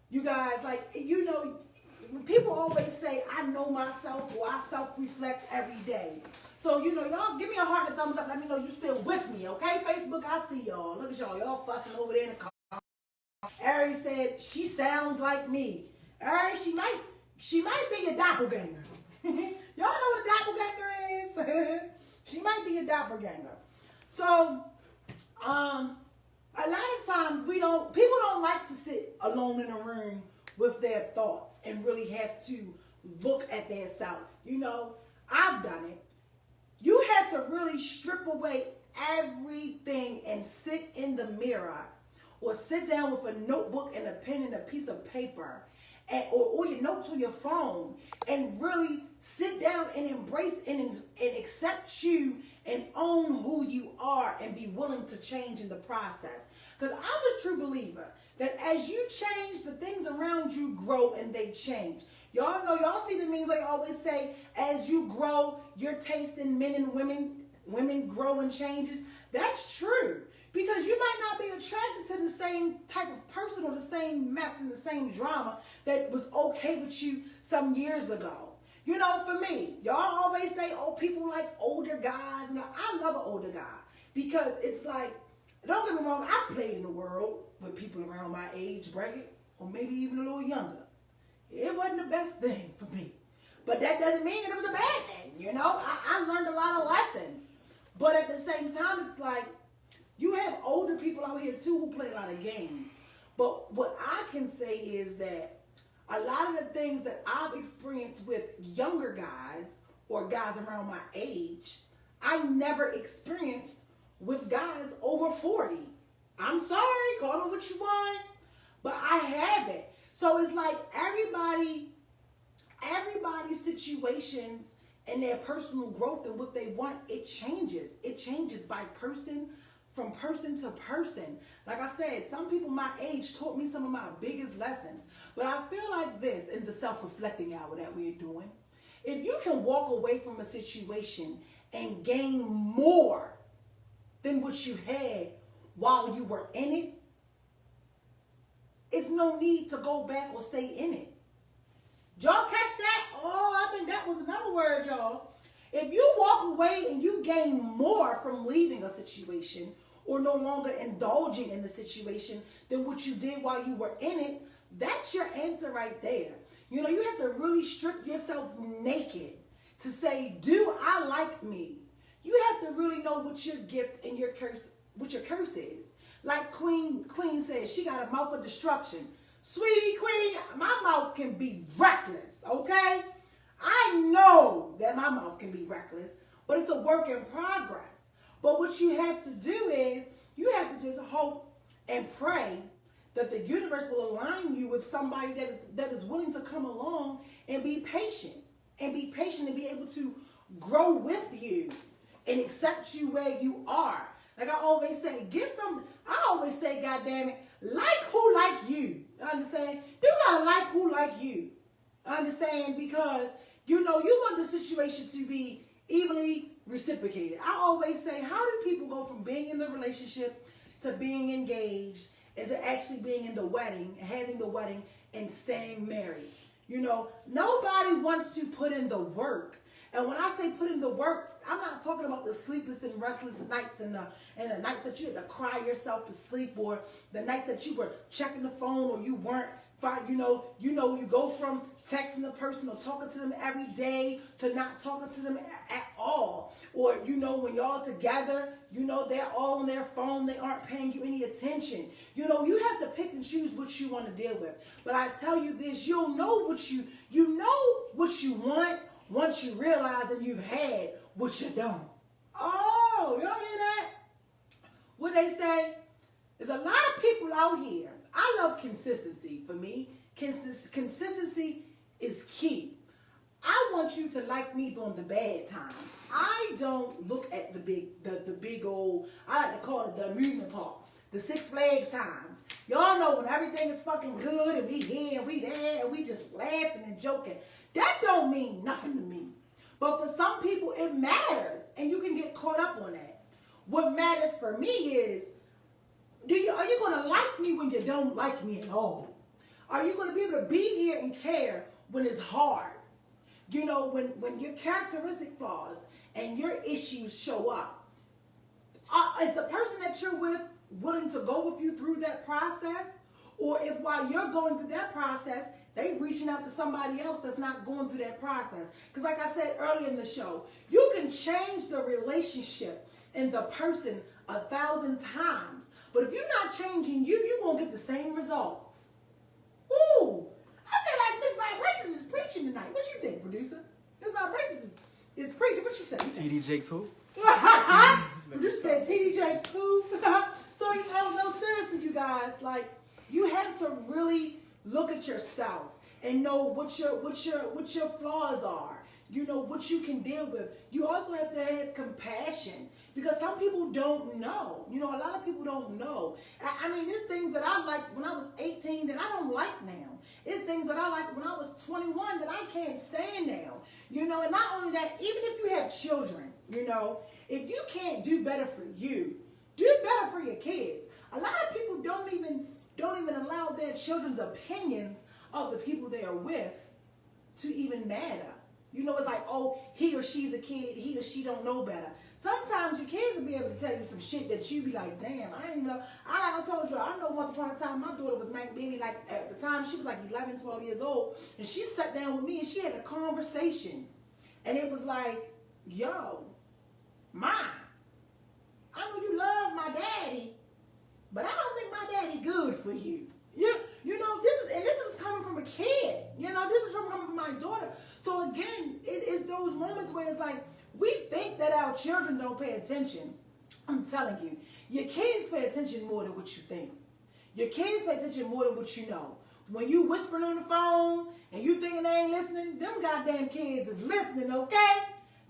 Speaker 1: You guys, like, you know, people always say, I know myself, or I self-reflect every day. So, you know, y'all give me a heart and thumbs up. Let me know you still with me, okay? Facebook, I see y'all. Look at y'all. Y'all fussing over there in the car. Ari said, she sounds like me. Ari, she might be a doppelganger. Y'all know what a doppelganger is? She might be a doppelganger. So, a lot of times people don't like to sit alone in a room with their thoughts and really have to look at their self. You know, I've done it. You have to really strip away everything and sit in the mirror or sit down with a notebook and a pen and a piece of paper or your notes on your phone and really sit down and embrace and accept you and own who you are and be willing to change in the process. Because I'm a true believer that as you change, the things around you grow and they change. Y'all know, y'all see the memes like I always say, as you grow, your taste in men and women grow and changes. That's true. Because you might not be attracted to the same type of person or the same mess and the same drama that was okay with you some years ago. You know, for me, y'all always say, oh, people like older guys. No, I love an older guy because it's like, don't get me wrong, I've played in the world with people around my age bracket or maybe even a little younger. It wasn't the best thing for me. But that doesn't mean that it was a bad thing, you know? I learned a lot of lessons. But at the same time, it's like, you have older people out here too who play a lot of games. But what I can say is that a lot of the things that I've experienced with younger guys or guys around my age, I never experienced with guys over 40. I'm sorry, call me what you want, but I haven't. So it's like everybody's situations and their personal growth and what they want, it changes. It changes by person, from person to person. Like I said, some people my age taught me some of my biggest lessons. But I feel like this in the self-reflecting hour that we're doing. If you can walk away from a situation and gain more than what you had while you were in it, it's no need to go back or stay in it. Y'all catch that? Oh, I think that was another word, y'all. If you walk away and you gain more from leaving a situation or no longer indulging in the situation than what you did while you were in it, that's your answer right there. You know, you have to really strip yourself naked to say, do I like me? You have to really know what your gift and your curse, what your curse is. Like Queen says, she got a mouth of destruction. Sweetie Queen, my mouth can be reckless, okay? I know that my mouth can be reckless, but it's a work in progress. But what you have to do is, you have to just hope and pray that the universe will align you with somebody that is willing to come along and be patient and be able to grow with you and accept you where you are. Like I always say, God damn it, like who like you. Understand? You gotta like who like you. Understand? Because you know you want the situation to be evenly reciprocated. I always say, how do people go from being in the relationship to being engaged and to actually being in the wedding, having the wedding, and staying married? You know, nobody wants to put in the work. And when I say put in the work, I'm not talking about the sleepless and restless nights and the nights that you had to cry yourself to sleep, or the nights that you were checking the phone or you weren't fine. You know, you go from texting a person or talking to them every day to not talking to them at all. Or, you know, when y'all together, you know, they're all on their phone. They aren't paying you any attention. You know, you have to pick and choose what you want to deal with. But I tell you this, you'll know what you want once you realize that you've had what you don't. Oh, y'all hear that? What they say? There's a lot of people out here. I love consistency. For me, consistency is key. I want you to like me during the bad times. I don't look at the big old, I like to call it the amusement park, the Six Flags times. Y'all know when everything is fucking good and we here and we there and we just laughing and joking. That don't mean nothing to me. But for some people, it matters. And you can get caught up on that. What matters for me is, are you going to like me when you don't like me at all? Are you going to be able to be here and care when it's hard? You know, when your characteristic flaws and your issues show up, is the person that you're with willing to go with you through that process? Or if while you're going through that process, they reaching out to somebody else that's not going through that process? Because like I said earlier in the show, you can change the relationship and the person 1,000 times. But if you're not changing you won't get the same results. Ooh, I feel like Miss Vibrations is preaching tonight. What you think, producer? Miss Vibrations is preaching. What you say?
Speaker 2: TD Jakes who?
Speaker 1: You said TD Jakes who? So, no, seriously, you guys, like, you have to really look at yourself and know what your flaws are. You know, what you can deal with. You also have to have compassion, because some people don't know. You know, a lot of people don't know. I mean, there's things that I liked when I was 18 that I don't like now. It's things that I liked when I was 21 that I can't stand now. You know, and not only that, even if you have children, you know, if you can't do better for you, do better for your kids. A lot of people don't even allow their children's opinions of the people they are with to even matter. You know, it's like, oh, he or she's a kid, he or she don't know better. Sometimes your kids will be able to tell you some shit that you be like, damn, I didn't know. Like I told you, I know once upon a time my daughter was maybe like, at the time she was like 11, 12 years old, and she sat down with me and she had a conversation. And it was like, yo, Ma, I know you love my daddy, but I don't think my daddy good for you. You know, this is coming from a kid. You know, this is coming from my daughter. So again, it's those moments where it's like, we think that our children don't pay attention. I'm telling you, your kids pay attention more than what you think. Your kids pay attention more than what you know. When you whispering on the phone and you thinking they ain't listening, them goddamn kids is listening, okay?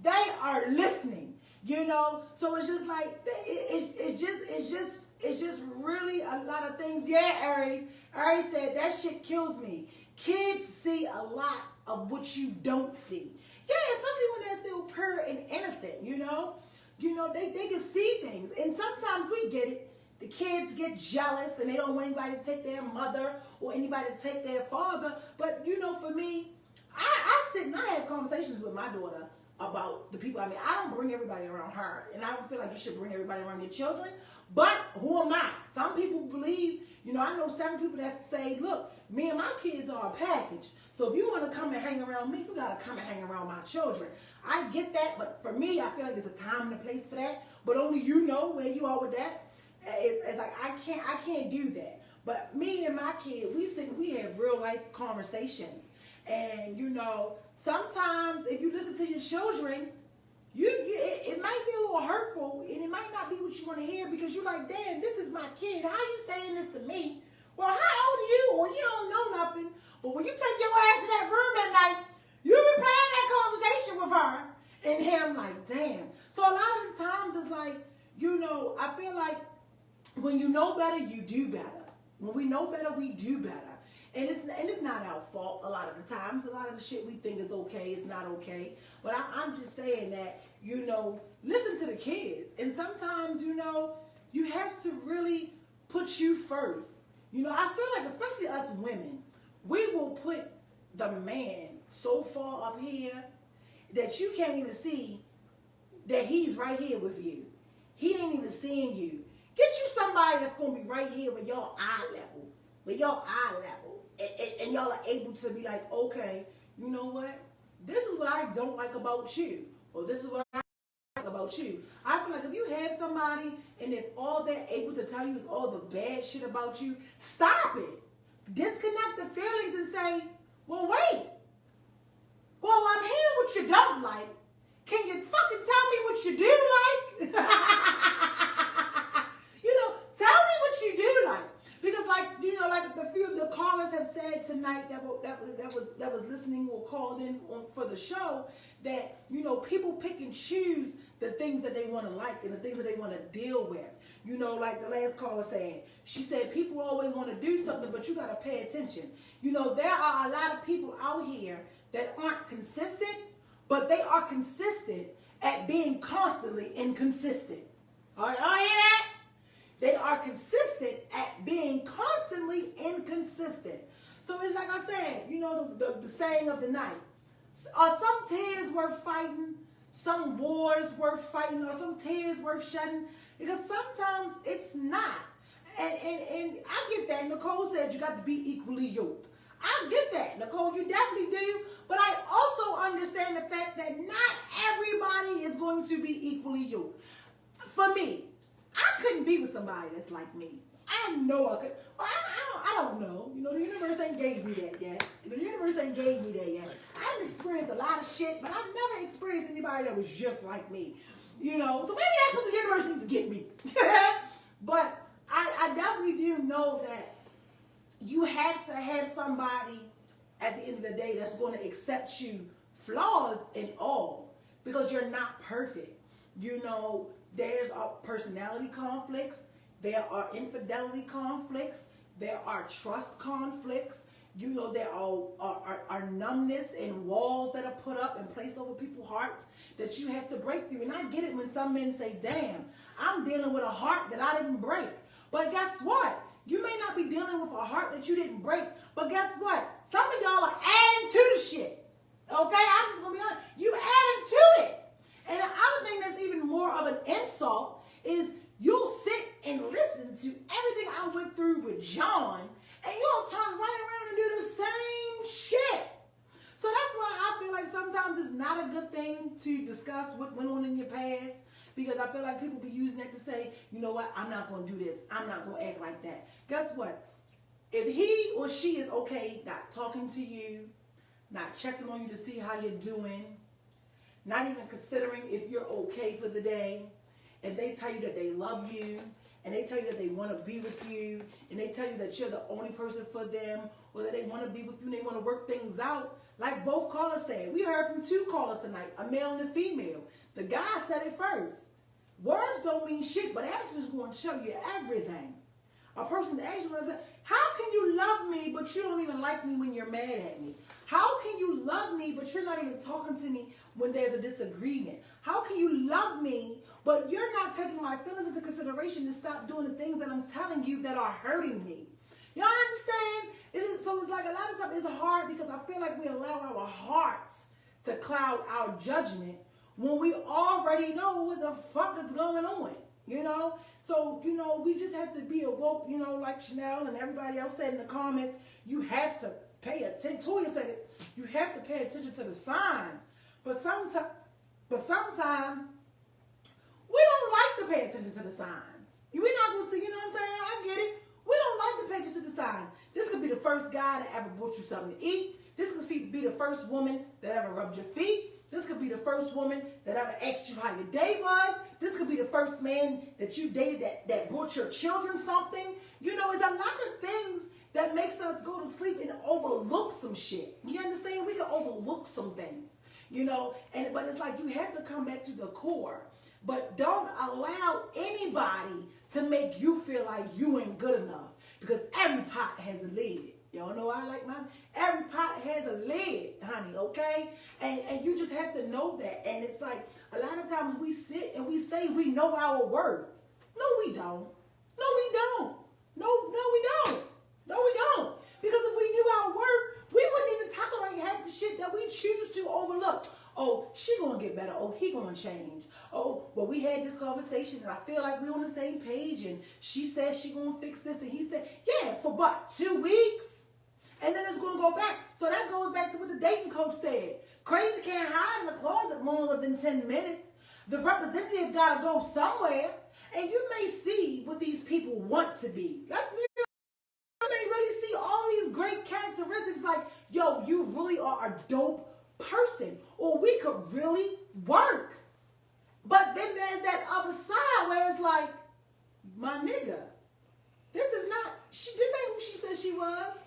Speaker 1: They are listening, you know? So it's just like, it's just really a lot of things. Yeah, Aries said, that shit kills me. Kids see a lot of what you don't see. Yeah, especially when they're still pure and innocent, you know? You know, they can see things. And sometimes we get it. The kids get jealous and they don't want anybody to take their mother or anybody to take their father. But, you know, for me, I sit and I have conversations with my daughter about the people. I mean, I don't bring everybody around her. And I don't feel like you should bring everybody around your children. But who am I? Some people believe, you know, I know 7 people that say, look, me and my kids are a package. So if you want to come and hang around me, you got to come and hang around my children. I get that, but for me, I feel like there's a time and a place for that. But only you know where you are with that. It's like I can't do that. But me and my kid, we have real life conversations. And you know, sometimes if you listen to your children, it might be a little hurtful, and it might not be what you want to hear because you're like, damn, this is my kid. How you saying this to me? Well, how old are you? Or you don't know nothing. But when you take your ass in that room at night, you be playing that conversation with her and him like, damn. So a lot of the times it's like, you know, I feel like when you know better, you do better. When we know better, we do better. And it's not our fault a lot of the times. A lot of the shit we think is okay is not okay. But I'm just saying that, you know, listen to the kids. And sometimes, you know, you have to really put you first. You know, I feel like, especially us women, we will put the man so far up here that you can't even see that he's right here with you. He ain't even seeing you. Get you somebody that's going to be right here with your eye level. And y'all are able to be like, okay, you know what? This is what I don't like about you. Or this is what I like about you. I feel like if you have somebody and if all they're able to tell you is all the bad shit about you, stop it. Disconnect the feelings and say, well, wait. Well, I'm hearing what you don't like. Can you fucking tell me what you do like? You know, tell me what you do like. Because, like, you know, like a few of the callers have said tonight that was listening or called in for the show, that, you know, people pick and choose the things that they want to like and the things that they want to deal with. You know, like the last caller saying, she said people always want to do something, but you got to pay attention. You know, there are a lot of people out here that aren't consistent, but they are consistent at being constantly inconsistent. All right, hear that? They are consistent at being constantly inconsistent. So it's like I said, you know, the saying of the night. Are some tears worth fighting? Some wars worth fighting? Or some tears worth shedding? Because sometimes it's not. And I get that. Nicole said you got to be equally yoked. I get that, Nicole, you definitely do. But I also understand the fact that not everybody is going to be equally yoked. For me, I couldn't be with somebody that's like me. I know I could. Well, I don't know. You know, the universe ain't gave me that yet. The universe ain't gave me that yet. I haven't experienced a lot of shit, but I've never experienced anybody that was just like me. You know, so maybe that's what the universe needs to get me. But I definitely do know that you have to have somebody at the end of the day that's going to accept you, flaws and all, because you're not perfect. You know, there's personality conflicts, there are infidelity conflicts, there are trust conflicts. You know, there are numbness and walls that are put up and placed over people's hearts that you have to break through. And I get it when some men say, damn, I'm dealing with a heart that I didn't break. But guess what? You may not be dealing with a heart that you didn't break, but guess what? Some of y'all are adding to the shit. Okay, I'm just gonna be honest. You added to it. And the other thing that's even more of an insult is you'll sit and listen to everything I went through with John, and you'll turn right around and do the same shit. So that's why I feel like sometimes it's not a good thing to discuss what went on in your past, because I feel like people be using that to say, you know what, I'm not going to do this. I'm not going to act like that. Guess what? If he or she is okay not talking to you, not checking on you to see how you're doing, not even considering if you're okay for the day, and they tell you that they love you, and they tell you that they want to be with you, and they tell you that you're the only person for them, or that they want to be with you and they want to work things out, like both callers said. We heard from two callers tonight, a male and a female. The guy said it first. Words don't mean shit, but actions is going to show you everything. A person that actually, how can you love me but you don't even like me when you're mad at me? How can you love me but you're not even talking to me when there's a disagreement? How can you love me but you're not taking my feelings into consideration to stop doing the things that I'm telling you that are hurting me? Y'all understand? So it's like a lot of times it's hard because I feel like we allow our hearts to cloud our judgment when we already know what the fuck is going on, you know? So, you know, we just have to be awoke, you know, like Chanel and everybody else said in the comments, you have to pay attention. Toya said it, you have to pay attention to the signs. But sometimes we don't like to pay attention to the signs. We're not going to see, you know what I'm saying? I get it. We don't like to pay attention to the signs. This could be the first guy that ever bought you something to eat. This could be the first woman that ever rubbed your feet. This could be the first woman that ever asked you how your day was. This could be the first man that you dated that brought your children something. You know, it's a lot of things that makes us go to sleep and overlook some shit. You understand? We can overlook some things, you know, but it's like you have to come back to the core. But don't allow anybody to make you feel like you ain't good enough, because every pot has a lid. Y'all know I like mine. Every pot has a lid, honey, okay? And you just have to know that. And it's like a lot of times we sit and we say we know our worth. No, we don't. No, we don't. No, we don't. No, we don't. Because if we knew our worth, we wouldn't even tolerate half the shit that we choose to overlook. Oh, she gonna get better. Oh, he gonna change. Oh, well, we had this conversation and I feel like we're on the same page, and she said she gonna fix this, and he said, yeah, for what, 2 weeks? And then it's going to go back. So that goes back to what the dating coach said. Crazy can't hide in the closet longer than 10 minutes. The representative got to go somewhere. And you may see what these people want to be. You may really see all these great characteristics like, yo, you really are a dope person. Or we could really work. But then there's that other side where it's like, my nigga, this ain't who she said she was.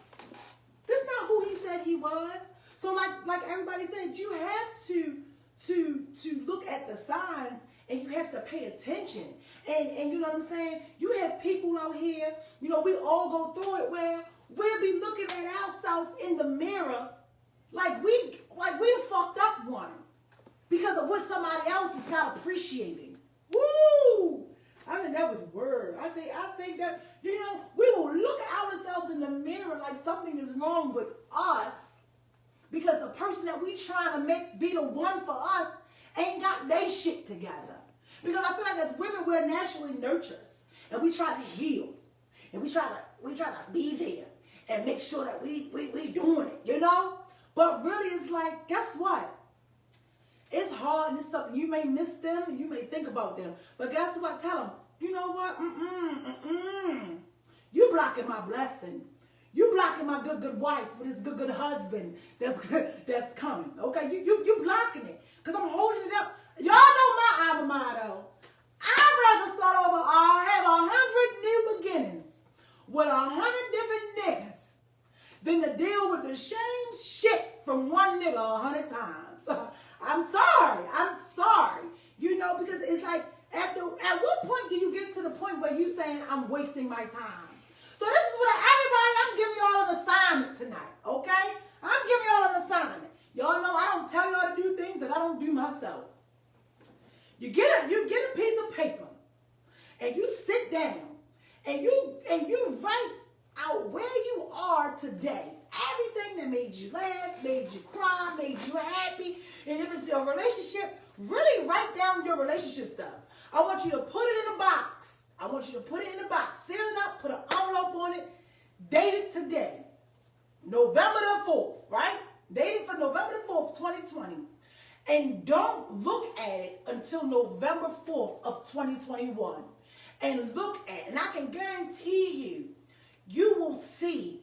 Speaker 1: This is not who he said he was. So like everybody said, you have to look at the signs, and you have to pay attention. And you know what I'm saying? You have people out here, you know, we all go through it where we'll be looking at ourselves in the mirror like we the fucked up one because of what somebody else is not appreciating. Woo! I think that was a word. I think that, you know, we will look at ourselves in the mirror like something is wrong with us because the person that we trying to make be the one for us ain't got their shit together. Because I feel like as women, we're naturally nurturers, and we try to heal, and we try to be there and make sure that we doing it, you know. But really, it's like, guess what? It's hard and it's something. You may miss them and you may think about them. But guess what? Tell them, you know what? You blocking my blessing. You blocking my good wife with this good husband that's coming. Okay? You blocking it. Because I'm holding it up. Y'all know my alma motto. I'd rather start over or have 100 new beginnings with 100 different niggas than to deal with the same shit from one nigga 100 times. I'm sorry. You know, because it's like, at what point do you get to the point where you saying, I'm wasting my time? So this is what I'm giving y'all an assignment tonight, okay? I'm giving y'all an assignment. Y'all know I don't tell y'all to do things that I don't do myself. You get a piece of paper, and you sit down, and you write out where you are today everything that made you laugh, made you cry, made you happy. And if it's your relationship, really write down your relationship stuff. I want you to put it in a box. I want you to put it in a box. Seal it up, put an envelope on it. Date it today. November the 4th, right? Date it for November the 4th, 2020. And don't look at it until November 4th of 2021. And look at it. And I can guarantee you, you will see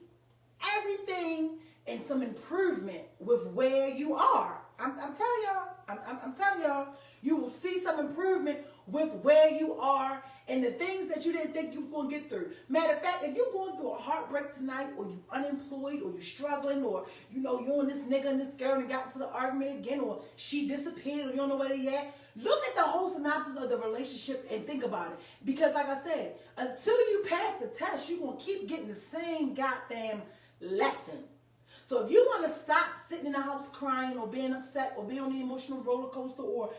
Speaker 1: everything and some improvement with where you are. I'm telling y'all, I'm telling y'all, you will see some improvement with where you are and the things that you didn't think you were going to get through. Matter of fact, if you're going through a heartbreak tonight, or you're unemployed, or you're struggling, or you and this nigga and this girl and got into the argument again, or she disappeared, or you don't know where they at, look at the whole synopsis of the relationship and think about it. Because like I said, until you pass the test, you're going to keep getting the same goddamn lesson. So if you want to stop sitting in the house crying or being upset or being on the emotional roller coaster or,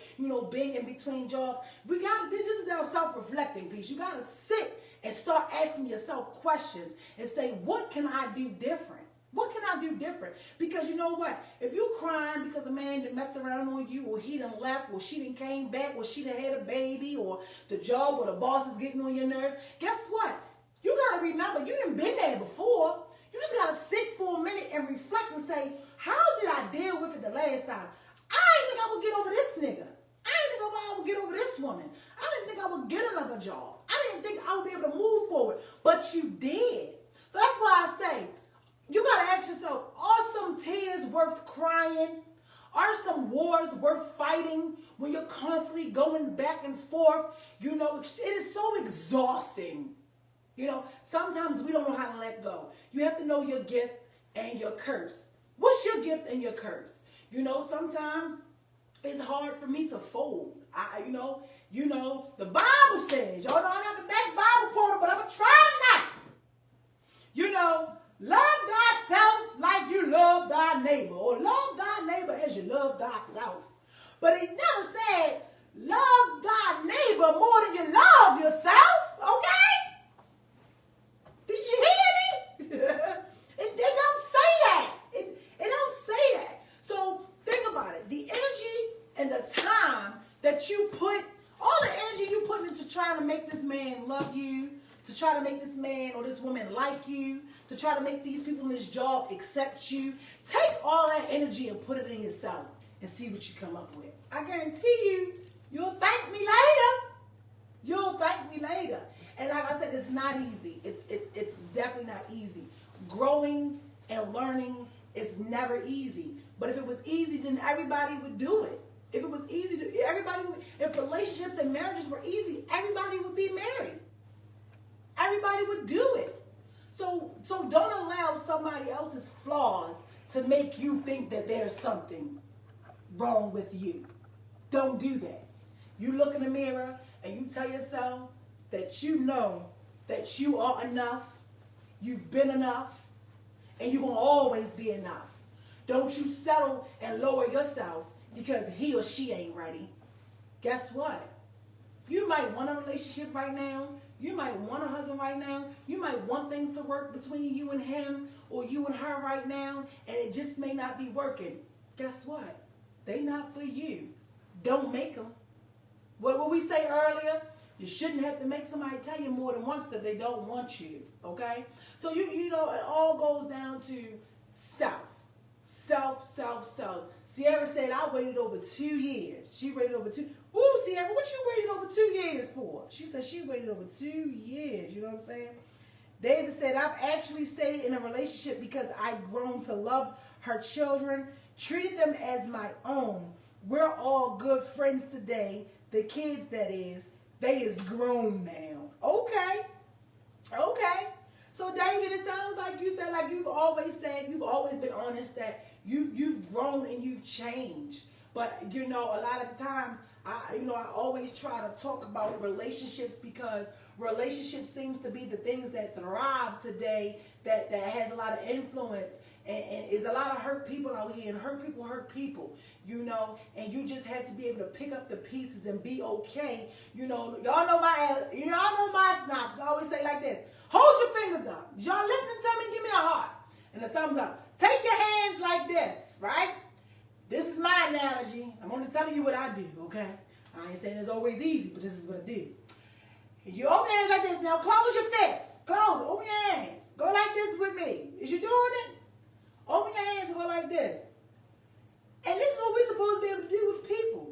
Speaker 1: being in between jobs, this is our self-reflecting piece. You got to sit and start asking yourself questions and say, what can I do different? What can I do different? Because you know what? If you crying because a man done messed around on you, or he done left, or she done came back, or she done had a baby, or the job or the boss is getting on your nerves, guess what? You got to remember, you done been there before. You just got to sit for a minute and reflect and say, how did I deal with it the last time? I didn't think I would get over this nigga. I didn't think I would get over this woman. I didn't think I would get another job. I didn't think I would be able to move forward. But you did. So that's why I say, you got to ask yourself, are some tears worth crying? Are some wars worth fighting when you're constantly going back and forth? It is so exhausting. Sometimes we don't know how to let go. You have to know your gift and your curse. What's your gift and your curse? Sometimes it's hard for me to fold. The Bible says, y'all know I'm not the best Bible quoter, but I'm going to try tonight. Love thyself like you love thy neighbor, or love thy neighbor as you love thyself. But it never said, love thy neighbor more than you love yourself, okay? Did you hear me? It don't say that. It don't say that. So think about it. The energy and the time that you put, all the energy you put into trying to make this man love you, to try to make this man or this woman like you, to try to make these people in this job accept you, take all that energy and put it in yourself and see what you come up with. I guarantee you, you'll thank me later. You'll thank me later. And like I said, it's not easy. It's definitely not easy. Growing and learning is never easy. But if it was easy, then everybody would do it. If it was easy, if relationships and marriages were easy, everybody would be married. Everybody would do it. So don't allow somebody else's flaws to make you think that there's something wrong with you. Don't do that. You look in the mirror and you tell yourself that you know that you are enough, you've been enough, and you're going to always be enough. Don't you settle and lower yourself because he or she ain't ready. Guess what? You might want a relationship right now. You might want a husband right now. You might want things to work between you and him or you and her right now, and it just may not be working. Guess what? They not for you. Don't make them. What we say earlier, you shouldn't have to make somebody tell you more than once that they don't want you, okay? So, it all goes down to self. Sierra said, I waited over 2 years. She waited over 2. Woo, Sierra, what you waited over 2 years for? She said she waited over 2 years. You know what I'm saying? David said, I've actually stayed in a relationship because I've grown to love her children, treated them as my own. We're all good friends today. The kids, that is, they is grown now. Okay. So, David, it sounds like you said, like you've always said, you've always been honest that you've grown and you've changed. But, a lot of the times, I always try to talk about relationships because relationships seems to be the things that thrive today, that has a lot of influence. And is a lot of hurt people out here, and hurt people, and you just have to be able to pick up the pieces and be okay. Y'all know my synopsis. I always say like this: hold your fingers up. Y'all listening to me? Give me a heart and a thumbs up. telling you what I do, okay? I ain't saying it's always easy, but this is what I do. You open your hands like this. Now close your fists. Close it. Open your hands. Go like this with me. Is you doing it? Open your hands and go like this. And this is what we're supposed to be able to do with people.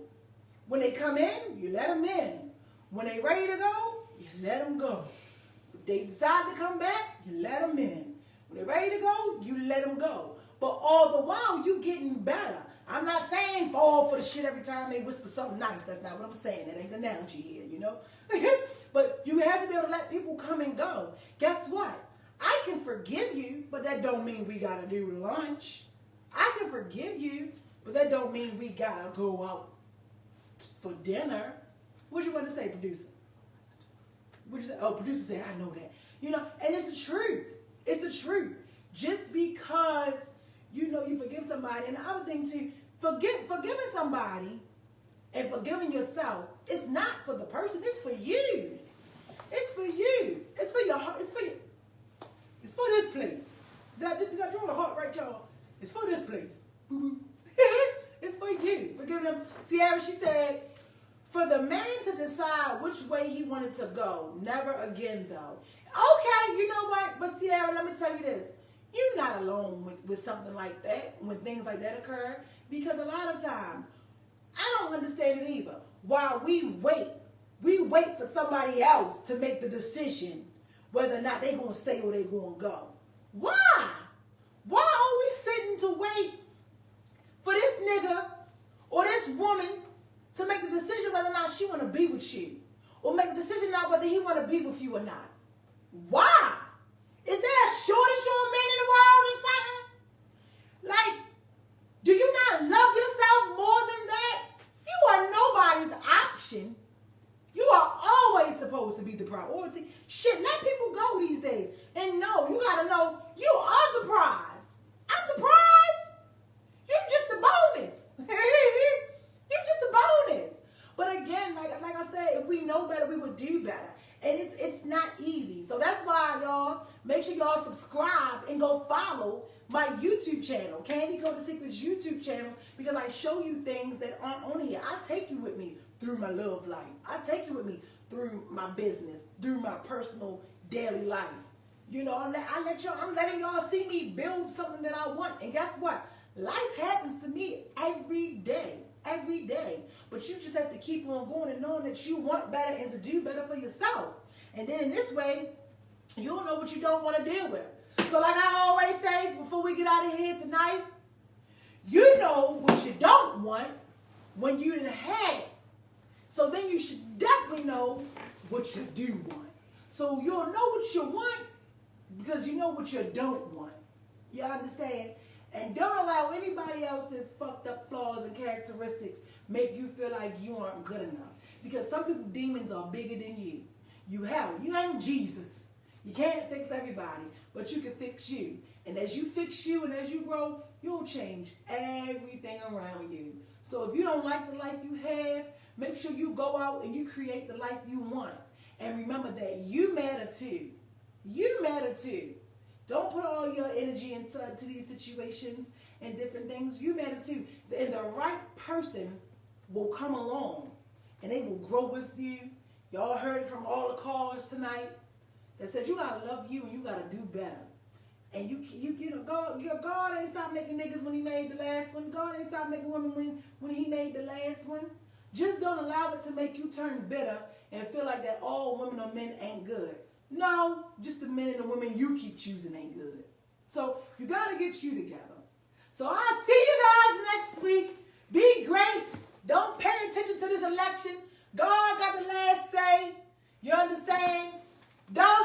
Speaker 1: When they come in, you let them in. When they ready to go, you let them go. If they decide to come back, you let them in. When they're ready to go, you let them go. But all the while, you getting better. I'm not saying fall for the shit every time they whisper something nice. That's not what I'm saying. That ain't the analogy here, you know? But you have to be able to let people come and go. Guess what? I can forgive you, but that don't mean we got to do lunch. I can forgive you, but that don't mean we got to go out for dinner. What you want to say, producer? What you say? Oh, producer said, I know that. You know, and it's the truth. It's the truth. Just because, you know, you forgive somebody, and the other thing too, forgiving somebody and forgiving yourself, it's not for the person, it's for you. It's for you. It's for your heart. It's for you. It's for this place. Did I draw the heart right, y'all? It's for this place. It's for you. Forgive them. Sierra, she said, for the man to decide which way he wanted to go. Never again, though. Okay, you know what? But Sierra, let me tell you this. You're not alone with something like that, when things like that occur. Because a lot of times, I don't understand it either. While we wait for somebody else to make the decision whether or not they're going to stay or they're going to go. Why? Why are we sitting to wait for this nigga or this woman to make the decision whether or not she want to be with you? Or make the decision now whether he want to be with you or not? Why? Is there a shortage on men in the world or something? Like, do you not love yourself more than that? You are nobody's option. You are always supposed to be the priority. Shit, let people go these days. And no, you gotta know, you are the prize. I'm the prize. You're just a bonus. You're just a bonus. But again, like I said, if we know better, we would do better. And it's not easy. So that's why, y'all, make sure y'all subscribe and go follow my YouTube channel, Candy Coated Secrets YouTube channel, because I show you things that aren't on here. I take you with me through my love life. I take you with me through my business, through my personal daily life. You know, I'm letting y'all see me build something that I want. And guess what? Life happens to me every day. Every day. But you just have to keep on going and knowing that you want better and to do better for yourself. And then in this way, you'll know what you don't want to deal with. So like I always say before we get out of here tonight, you know what you don't want when you didn't have it. So then you should definitely know what you do want. So you'll know what you want because you know what you don't want. You understand? And don't allow anybody else's fucked up flaws and characteristics make you feel like you aren't good enough. Because some people's demons are bigger than you. You ain't Jesus. You can't fix everybody, but you can fix you. And as you fix you and as you grow, you'll change everything around you. So if you don't like the life you have, make sure you go out and you create the life you want. And remember that you matter too. You matter too. Don't put all your energy into these situations and different things. You matter too. And the right person will come along and they will grow with you. Y'all heard it from all the callers tonight that said you gotta love you and you gotta do better. And you know, God ain't stopped making niggas when he made the last one. God ain't stopped making women when he made the last one. Just don't allow it to make you turn bitter and feel like that all women or men ain't good. No, just the men and the women you keep choosing ain't good. So you got to get you together. So I'll see you guys next week. Be great. Don't pay attention to this election. God got the last say. You understand? Donald